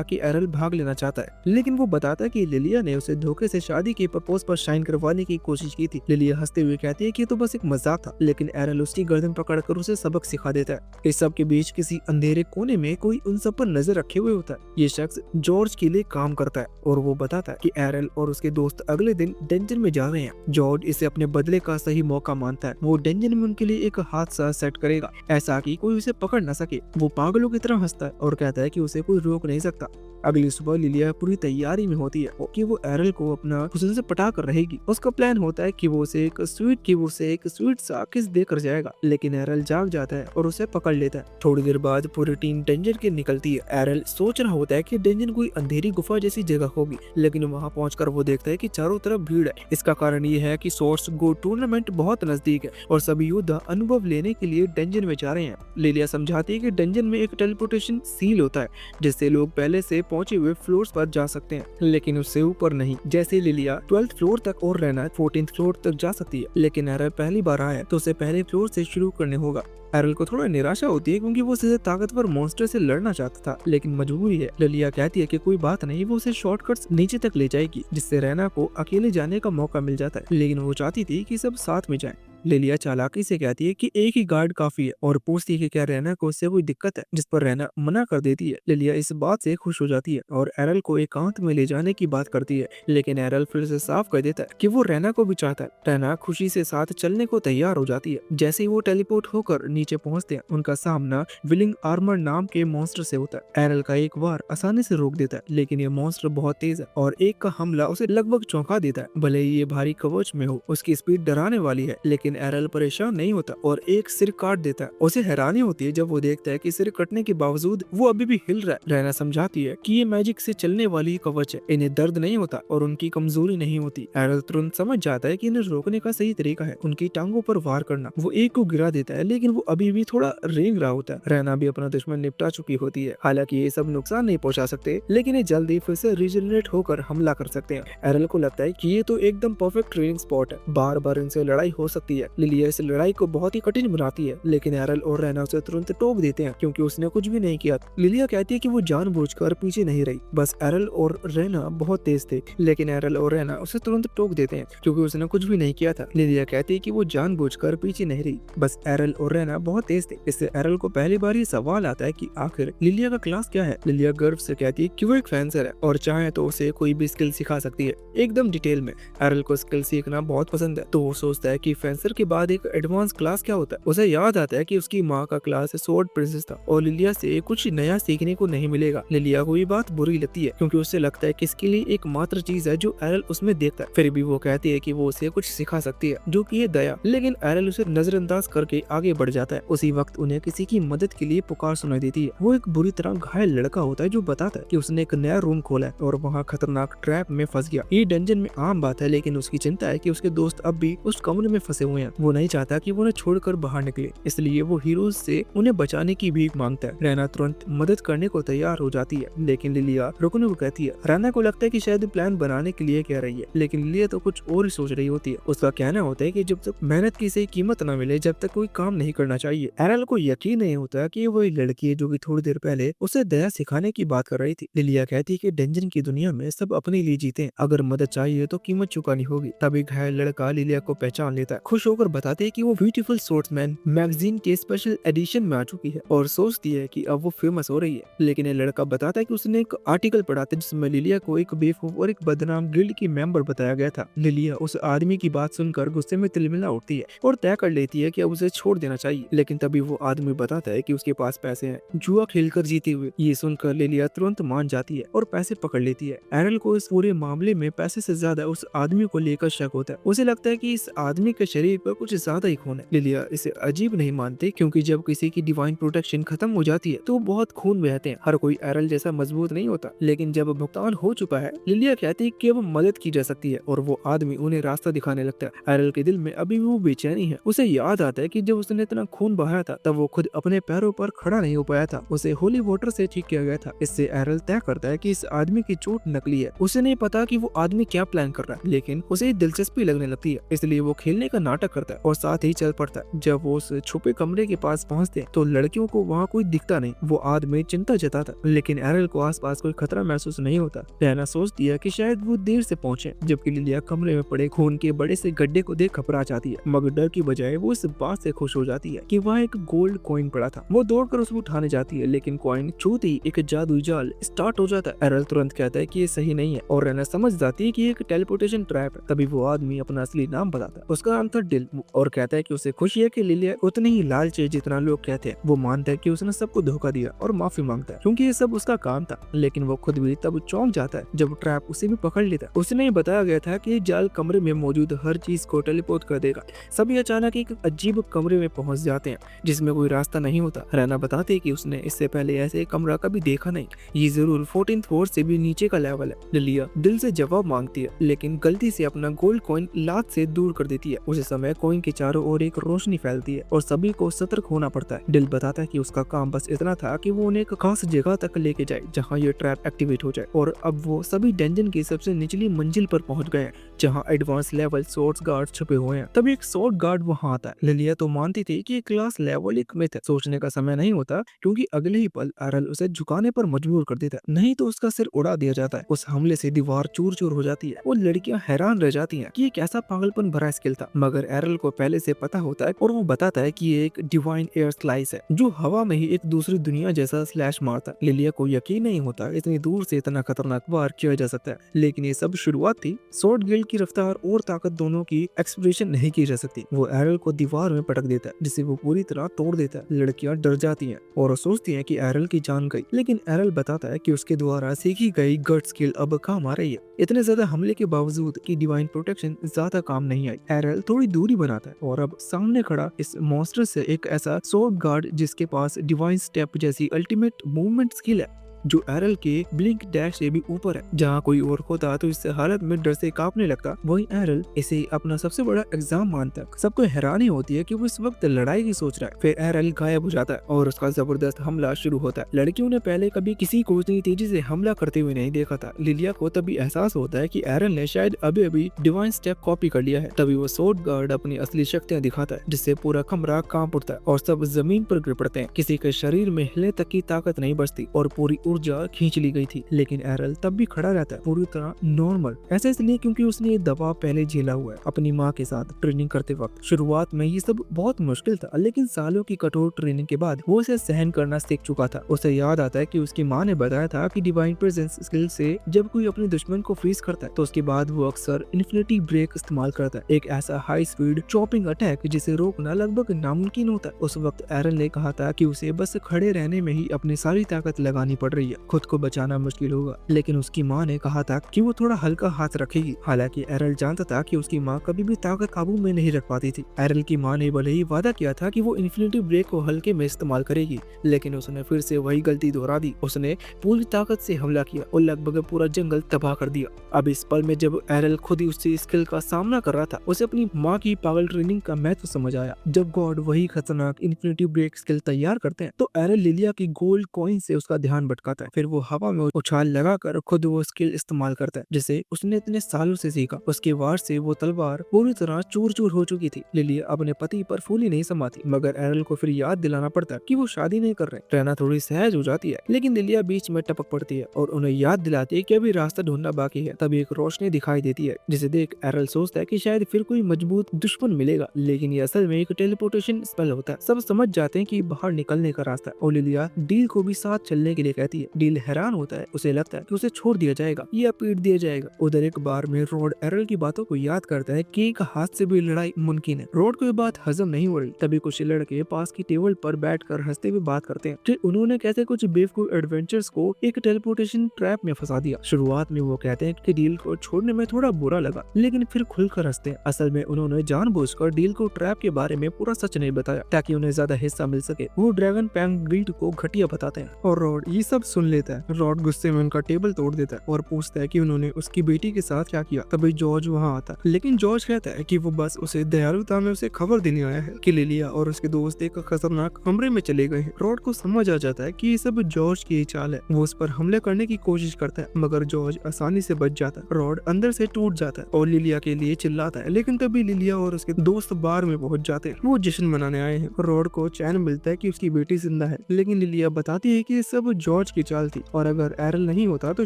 कि एरल भाग लेना चाहता है, लेकिन वो बताता कि लिलिया ने उसे धोखे से शादी के प्रपोज पर साइन करवाने की कोशिश की थी। लिलिया हंसते हुए कहती है कि ये तो बस एक मजाक था, लेकिन एरल उसकी गर्दन पकड़कर उसे सबक सिखा देता है। इस सब के बीच किसी अंधेरे कोने में कोई उन सब पर नजर रखे हुए होता है। ये शख्स जॉर्ज के लिए काम करता है और वो बताता है कि एरल और उसके दोस्त अगले दिन डंजन में जा रहे हैं। जॉर्ज इसे अपने बदले का सही मौका मानता है। वो डंजन में उनके लिए एक हादसा सेट करेगा, ऐसा कि कोई उसे पकड़ न सके। वो पागलों की तरह हंसता है और कहता है कि उसे कोई रोक नहीं सकता। अगली सुबह लिलिया पूरी तैयारी में होती है कि वो एरल को अपना हुस्न से पटा कर रहेगी। उसका प्लान होता है कि वो उसे एक स्वीट सा किस देकर जाएगा, लेकिन एरल जाग जाता है और उसे पकड़ लेता है। थोड़ी देर बाद पूरी टीम डेंजन के निकलती है। एरल सोच रहा होता है कि डेंजन कोई अंधेरी गुफा जैसी जगह होगी, लेकिन वहाँ पहुंचकर वो देखता है कि चारों तरफ भीड़ है। इसका कारण ये है कि सोर्स गो टूर्नामेंट बहुत नजदीक है और सभी योद्धा अनुभव लेने के लिए डेंजन में जा रहे हैं। हैं। लिलिया समझाती है कि डंजन में एक टेलीपोर्टेशन सील होता है जिससे लोग पहले से पहुंचे हुए फ्लोर्स पर जा सकते हैं, लेकिन उससे ऊपर नहीं। जैसे लिलिया 12th फ्लोर तक और रहना 14th फ्लोर तक जा सकती है, लेकिन एरल पहली बार आया है तो उसे पहले फ्लोर से शुरू करने होगा। एरल को थोड़ा निराशा होती है क्योंकि वो सीधे ताकतवर मॉन्स्टर से लड़ना चाहता था, लेकिन मजबूरी है। लिलिया कहती है कि कोई बात नहीं, वो उसे शॉर्टकट्स नीचे तक ले जाएगी जिससे रैना को अकेले जाने का मौका मिल जाता है, लेकिन वो चाहती थी कि सब साथ में जाएं। लिलिया चालाकी से कहती है कि एक ही गार्ड काफी है और पूछती है कि क्या रैना को उससे कोई दिक्कत है, जिस पर रैना मना कर देती है। लिलिया इस बात से खुश हो जाती है और एरल को एकांत में ले जाने की बात करती है, लेकिन एरल फिर से साफ कर देता है कि वो रैना को भी चाहता है। रैना खुशी से साथ चलने को तैयार हो जाती है। जैसे ही वो टेलीपोर्ट होकर नीचे पहुंचते हैं, उनका सामना विलिंग आर्मर नाम के मॉन्स्टर से होता है। एरल का एक बार आसानी से रोक देता है, लेकिन ये मॉन्स्टर बहुत तेज है और एक का हमला उसे लगभग चौंका देता है। भले ही ये भारी कवच में हो, उसकी स्पीड डराने वाली है, लेकिन एरल परेशान नहीं होता और एक सिर काट देता है। उसे हैरानी होती है जब वो देखता है कि सिर कटने के बावजूद वो अभी भी हिल रहा है। रैना समझाती है कि ये मैजिक से चलने वाली कवच है, इन्हें दर्द नहीं होता और उनकी कमजोरी नहीं होती। एरल तुरंत समझ जाता है कि इन्हें रोकने का सही तरीका है उनकी टांगों पर वार करना। वो एक को गिरा देता है, लेकिन वो अभी भी थोड़ा रेंग रहा होता है। रैना भी अपना दुश्मन निपटा चुकी होती है। हालांकि ये सब नुकसान नहीं पहुंचा सकते, लेकिन ये जल्दी फिर से रिजनरेट होकर हमला कर सकते हैं। एरल को लगता है कि ये तो एकदम परफेक्ट ट्रेनिंग स्पॉट है, बार बार इनसे लड़ाई हो सकती है। लिलिया इस लड़ाई को बहुत ही कठिन बनाती है, लेकिन एरल और रैना उसे तुरंत टोक देते हैं क्योंकि उसने कुछ भी नहीं किया। लिलिया कहती है कि वो जानबूझकर पीछे नहीं रही, बस एरल और रैना बहुत तेज थे, लेकिन एरल और रैना उसे तुरंत टोक देते हैं क्योंकि उसने कुछ भी नहीं किया था। लिलिया कहती है कि वो जानबूझकर पीछे नहीं रही, बस एरल और रैना बहुत तेज थे। इससे एरल को पहली बार ये सवाल आता है कि आखिर लिलिया का क्लास क्या है। लिलिया गर्व से कहती है कि वो एक फेंसर है और चाहे तो उसे कोई भी स्किल सिखा सकती है, एकदम डिटेल में। एरल को स्किल सीखना बहुत पसंद है, तो वो सोचता है कि फेंसर के बाद एक एडवांस क्लास क्या होता है। उसे याद आता है कि उसकी माँ का क्लास स्वॉर्ड प्रिंसेस था और लिलिया से कुछ नया सीखने को नहीं मिलेगा। लिलिया को ये बात बुरी लगती है क्योंकि उसे लगता है कि इसके लिए एकमात्र चीज है जो एरल उसमें देखता है। फिर भी वो कहती है कि वो उसे कुछ सिखा सकती है, जो कि है दया, लेकिन एरल उसे नजरअंदाज करके आगे बढ़ जाता है। उसी वक्त उन्हें किसी की मदद के लिए पुकार सुनाई देती है। वो एक बुरी तरह घायल लड़का होता है जो बताता है कि उसने एक नया रूम खोला है और वहाँ खतरनाक ट्रैप में फंस गया। ये डंजन में आम बात है, लेकिन उसकी चिंता है कि उसके दोस्त अब भी उस कमरे में फंसे हुए हैं। वो नहीं चाहता कि वो उन्हें छोड़कर बाहर निकले, इसलिए वो हीरोज से उन्हें बचाने की भीख मांगता है। रैना तुरंत मदद करने को तैयार हो जाती है, लेकिन लिलिया रुकने को कहती है। रैना को लगता है कि शायद प्लान बनाने के लिए कह रही है, लेकिन लिलिया तो कुछ और ही सोच रही होती है। उसका कहना होता है कि जब तक मेहनत की सही कीमत न मिले, जब तक कोई काम नहीं करना चाहिए। एरल को यकीन नहीं होता कि वही लड़की है जो कि थोड़ी देर पहले उसे दया सिखाने की बात कर रही थी। लिलिया कहती है कि डंजन की दुनिया में सब अपने लिए जीते हैं, अगर मदद चाहिए तो कीमत चुकानी होगी। तभी घायल लड़का लिलिया को पहचान लेता है, खुश होकर बताते हैं कि वो ब्यूटीफुल स्वॉर्ड्समैन मैगजीन के स्पेशल एडिशन में आ चुकी है और सोचती है कि अब वो फेमस हो रही है। लेकिन ये लड़का बताता है कि उसने एक आर्टिकल पढ़ा था जिसमें लिलिया को एक बेवकूफ और एक बदनाम गिल्ड की मेंबर बताया गया था। लिलिया उस आदमी की बात सुनकर गुस्से में तिलमिला उठती है और तय कर लेती है कि अब उसे छोड़ देना चाहिए, लेकिन तभी वो आदमी बताता है कि उसके पास पैसे हैं, जुआ खेलकर जीते हुए। ये सुनकर लिलिया तुरंत मान जाती है और पैसे पकड़ लेती है। एरल को इस पूरे मामले में पैसे से ज्यादा उस आदमी को लेकर शक होता है। उसे लगता है कि इस आदमी के शरीर पर कुछ ज्यादा ही खून है। लिलिया इसे अजीब नहीं मानती क्योंकि जब किसी की डिवाइन प्रोटेक्शन खत्म हो जाती है तो बहुत खून बहते हैं। हर कोई एरल जैसा मजबूत नहीं होता, लेकिन जब भुगतान हो चुका है, लिलिया कहती है कि अब मदद की जा सकती है और वो आदमी उन्हें रास्ता दिखाने लगता है। एरल के दिल में अभी भी वो बेचैनी है। उसे याद आता है कि जब उसने इतना खून बहाया था तब वो खुद अपने पैरों पर खड़ा नहीं हो पाया था, उसे होली वाटर से ठीक किया गया था। इससे एरल तय करता है कि इस आदमी की चोट नकली है। उसे नहीं पता कि वो आदमी क्या प्लान कर रहा है, लेकिन उसे दिलचस्पी लगने लगती है, इसलिए वो खेलने का नाटक करता है और साथ ही चल पड़ता है। जब वो उस छुपे कमरे के पास पहुंचते हैं तो लड़कियों को वहाँ कोई दिखता नहीं। वो आदमी चिंता जताता, लेकिन एरल को आसपास कोई खतरा महसूस नहीं होता। रैना सोचती है कि शायद वो देर से पहुंचे, जबकि लिलिया कमरे में पड़े खून के बड़े से गड्ढे को देख घबरा जाती है, मगर डर की बजाय वो इस बात से खुश हो जाती है कि वहाँ एक गोल्ड कॉइन पड़ा था। वो दौड़कर उसको उठाने जाती है, लेकिन कॉइन छूते ही एक जादुई जाल स्टार्ट हो जाता है। एरल तुरंत कहता है कि ये सही नहीं है और रैना समझ जाती है कि एक टेलीपोर्टेशन ट्रैप है। तभी वो आदमी अपना असली नाम बताता है, उसका नाम था डिल, और कहता है कि उसे खुशी है कि लिलिया उतनी ही लालची है जितना लोग कहते हैं। वो मानता है कि उसने सबको धोखा दिया और माफी मांगता है क्योंकि ये सब उसका काम था, लेकिन वो खुद भी तब चौंक जाता है जब ट्रैप उसे भी पकड़ लेता है। उसने बताया गया था कि जाल कमरे में मौजूद हर चीज को टेलीपोर्ट कर देगा। सभी अचानक एक अजीब कमरे में पहुंच जाते हैं जिसमें कोई रास्ता नहीं होता। रैना बताते है कि उसने इससे पहले ऐसे कमरा कभी देखा नहीं, ये जरूर 14th फ्लोर से भी नीचे का लेवल है। लिलिया दिल से जवाब मांगती है, लेकिन गलती से अपना गोल्ड कॉइन लात से दूर कर देती है। उसे समय समय कॉइन के चारों ओर एक रोशनी फैलती है और सभी को सतर्क होना पड़ता है। डिल बताता है कि उसका काम बस इतना था कि वो उन्हें एक खास जगह तक लेके जाए जहाँ ये ट्रैप एक्टिवेट हो जाए, और अब वो सभी डंजन की सबसे निचली मंजिल पर पहुंच गए हैं जहाँ एडवांस लेवल सोर्स गार्ड छुपे हुए हैं। तभी एक सोर्स गार्ड वहाँ आता है। लिलिया तो मानती थी कि क्लास लेवल एक मिथ है, सोचने का समय नहीं होता, क्योंकि अगले ही पल एरल उसे झुकाने पर मजबूर कर देता है, नहीं तो उसका सिर उड़ा दिया जाता है। उस हमले से दीवार चूर चूर हो जाती है। वो लड़कियां हैरान रह जाती हैं कि ये कैसा पागलपन भरा स्किल था, मगर एरल को पहले से पता होता है और वो बताता है कि ये एक डिवाइन एयर स्लाइस है जो हवा में ही एक दूसरी दुनिया जैसा स्लैश मारता है। लिलिया को यकीन नहीं होता इतनी दूर से इतना खतरनाक वार किया जा सकता है, लेकिन ये सब शुरुआत थी। स्वॉर्ड गिल्ड की रफ्तार और ताकत दोनों की एक्सप्रेशन नहीं की जा सकती। वो एरल को दीवार में पटक देता है जिसे वो पूरी तरह तोड़ देता है। लड़कियां डर जाती हैं और सोचती हैं कि एरल की जान गई, लेकिन एरल बताता है कि उसके द्वारा सीखी गई गट स्किल अब काम आ रही है। इतने ज्यादा हमले के बावजूद कि डिवाइन प्रोटेक्शन ज्यादा काम नहीं आई। एरल थोड़ी दूरी बनाता है और अब सामने खड़ा इस मॉन्स्टर से एक ऐसा स्वॉर्ड गार्ड जिसके पास डिवाइन स्टेप जैसी अल्टीमेट मूवमेंट स्किल है जो एरल के ब्लिंक डैश से भी ऊपर है। जहाँ कोई और होता तो इस हालत में डर से कांपने लगता, वही एरल इसे अपना सबसे बड़ा एग्जाम मानता है। सबको हैरानी होती है कि वो इस वक्त लड़ाई की सोच रहा है। फिर एरल गायब हो जाता है और उसका जबरदस्त हमला शुरू होता है। लड़कियों ने पहले कभी किसी को इतनी तेजी से हमला करते हुए नहीं देखा था। लिलिया को तभी एहसास होता है कि एरल ने शायद अभी अभी डिवाइन स्टेप कॉपी कर लिया है। तभी वो स्वॉर्ड गार्ड अपनी असली शक्तियां दिखाता है जिससे पूरा कमरा कांप उठता है और सब जमीन पर गिर पड़ते हैं। किसी के शरीर में हिले तक की ताकत नहीं बचती और पूरी ऊर्जा खींच ली गई थी, लेकिन एरल तब भी खड़ा रहता है पूरी तरह नॉर्मल। ऐसा इसलिए क्योंकि उसने ये दबाव पहले झेला हुआ है अपनी माँ के साथ ट्रेनिंग करते वक्त। शुरुआत में ये सब बहुत मुश्किल था, लेकिन सालों की कठोर ट्रेनिंग के बाद वो इसे सहन करना सीख चुका था। उसे याद आता है कि उसकी माँ ने बताया था कि डिवाइन प्रेजेंस स्किल से जब कोई अपने दुश्मन को फ्रीज करता है तो उसके बाद वो अक्सर इन्फिनिटी ब्रेक इस्तेमाल करता है, एक ऐसा हाई स्पीड चॉपिंग अटैक जिसे रोकना लगभग नामुमकिन होता है। उस वक्त एरल ने कहा था कि उसे बस खड़े रहने में ही अपनी सारी ताकत लगानी पड़ रही है, खुद को बचाना मुश्किल होगा। लेकिन उसकी माँ ने कहा था कि वो थोड़ा हल्का हाथ रखेगी। हालांकि एरल जानता था कि उसकी माँ कभी भी ताकत काबू में नहीं रख पाती थी। एरल की माँ ने भले ही वादा किया था कि वो इन्फिनिटी ब्रेक को हल्के में इस्तेमाल करेगी, लेकिन उसने फिर से वही गलती दोहरा दी। उसने पूरी ताकत से हमला किया और लगभग पूरा जंगल तबाह कर दिया। अब इस पल में जब एरल खुद ही उससे स्किल का सामना कर रहा था, उसे अपनी माँ की पागल ट्रेनिंग का महत्व समझ आया। जब गॉड वही खतरनाक इन्फिनिटी ब्रेक स्किल तैयार करते हैं तो एरल लिलिया की गोल्ड कॉइन से उसका ध्यान भटकाता है। फिर वो हवा में उछाल लगाकर खुद वो स्किल इस्तेमाल करता है जिसे उसने इतने सालों से सीखा। उसके वार से वो तलवार पूरी तरह चूर चूर हो चुकी थी। लिलिया अपने पति पर फूली नहीं समाती, मगर एरल को फिर याद दिलाना पड़ता है कि वो शादी नहीं कर रहे। रहना थोड़ी सहज हो जाती है, लेकिन लिलिया बीच में टपक पड़ती है और उन्हें याद दिलाती है कि अभी रास्ता ढूंढना बाकी है। तभी एक रोशनी दिखाई देती है जिसे देख एरल सोचता है कि शायद फिर कोई मजबूत दुश्मन मिलेगा, लेकिन ये असल में एक टेलीपोर्टेशन स्पेल होता है। सब समझ जाते हैं कि बाहर निकलने का रास्ता है और लिलिया डील को भी साथ चलने के लिए कहती है। डील हैरान होता है, उसे लगता है कि उसे छोड़ दिया जाएगा या पीट दिया जाएगा। उधर एक बार में रोड एरल की बातों को याद करता है कि एक हाथ से भी लड़ाई मुमकिन है। रोड को ये बात हजम नहीं हो रही। तभी कुछ लड़के पास की टेबल पर बैठकर हंसते हुए बात करते हैं कि उन्होंने कैसे कुछ बेवकूफ एडवेंचर्स को एक टेलीपोर्टेशन ट्रैप में फंसा दिया। शुरुआत में वो कहते हैं कि डील को छोड़ने में थोड़ा बुरा लगा, लेकिन फिर खुलकर हंसते हैं। असल में उन्होंने जानबूझकर डील को ट्रैप के बारे में पूरा सच नहीं बताया ताकि उन्हें ज्यादा हिस्सा मिल सके। वो ड्रैगन पैंग ग्रिड को घटिया बताते हैं और रॉड ये सब सुन लेता है। रॉड गुस्से में उनका टेबल तोड़ देता है और पूछता है कि उन्होंने उसकी बेटी के साथ क्या किया। तभी जॉर्ज वहाँ आता है, लेकिन जॉर्ज कहता है कि वो बस उसे दयालुता में उसे खबर देने आया है कि लिलिया और उसके दोस्त एक खतरनाक कमरे में चले गए हैं। रॉड को समझ आ जाता है कि ये सब जॉर्ज की ही चाल है। वो उस पर हमले करने की कोशिश करता है, मगर जॉर्ज आसानी से बच जाता है। रॉड अंदर से टूट जाता है और लिलिया के लिए चिल्लाता है, लेकिन तभी लिलिया और उसके दोस्त बार में पहुंच जाते हैं। वो जश्न मनाने आए हैं। रॉड को चैन मिलता है कि उसकी बेटी जिंदा है, लेकिन लिलिया बताती है कि ये सब जॉर्ज की चाल थी और अगर एरल नहीं होता तो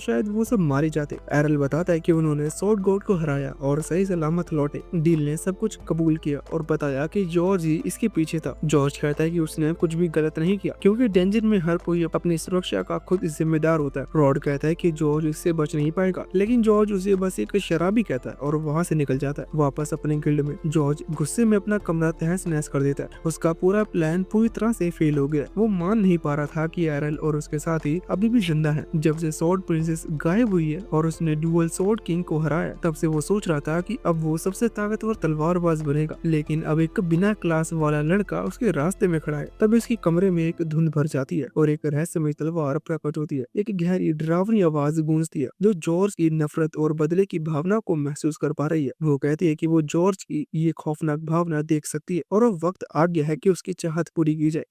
शायद वो सब मारे जाते। एरल बताता है कि उन्होंने स्वॉर्ड गॉड को हराया और सही सलामत लौटे। डील ने सब कुछ कबूल किया और बताया कि जॉर्ज ही इसके पीछे था। जॉर्ज कहता है कि उसने कुछ भी गलत नहीं किया क्योंकि डेंजर में हर कोई अपनी सुरक्षा का खुद जिम्मेदार होता है। रॉड कहता है कि जॉर्ज इससे बच नहीं पाएगा, लेकिन जॉर्ज उसे बस एक शराबी कहता है और वहाँ से निकल जाता है वापस अपने गिल्ड में। जॉर्ज गुस्से में अपना कमरा तहस नहस कर देता है। उसका पूरा प्लान पूरी तरह से फेल हो गया। वो मान नहीं पा रहा था कि एरल और उसके साथी फैमिली अभी भी जिंदा है। जब से स्वॉर्ड प्रिंसेस गायब हुई है और उसने ड्यूअल स्वॉर्ड किंग को हराया, तब से वो सोच रहा था कि अब वो सबसे ताकतवर तलवारबाज बनेगा, लेकिन अब एक बिना क्लास वाला लड़का उसके रास्ते में खड़ा है। तब इसके कमरे में एक धुंध भर जाती है और एक रहस्यमय तलवार प्रकट होती है। एक गहरी डरावनी आवाज गूंजती है जो जॉर्ज की नफरत और बदले की भावना को महसूस कर पा रही है। वो कहती है कि वो जॉर्ज की ये खौफनाक भावना देख सकती है और अब वक्त आ गया है कि उसकी चाहत पूरी की जाए।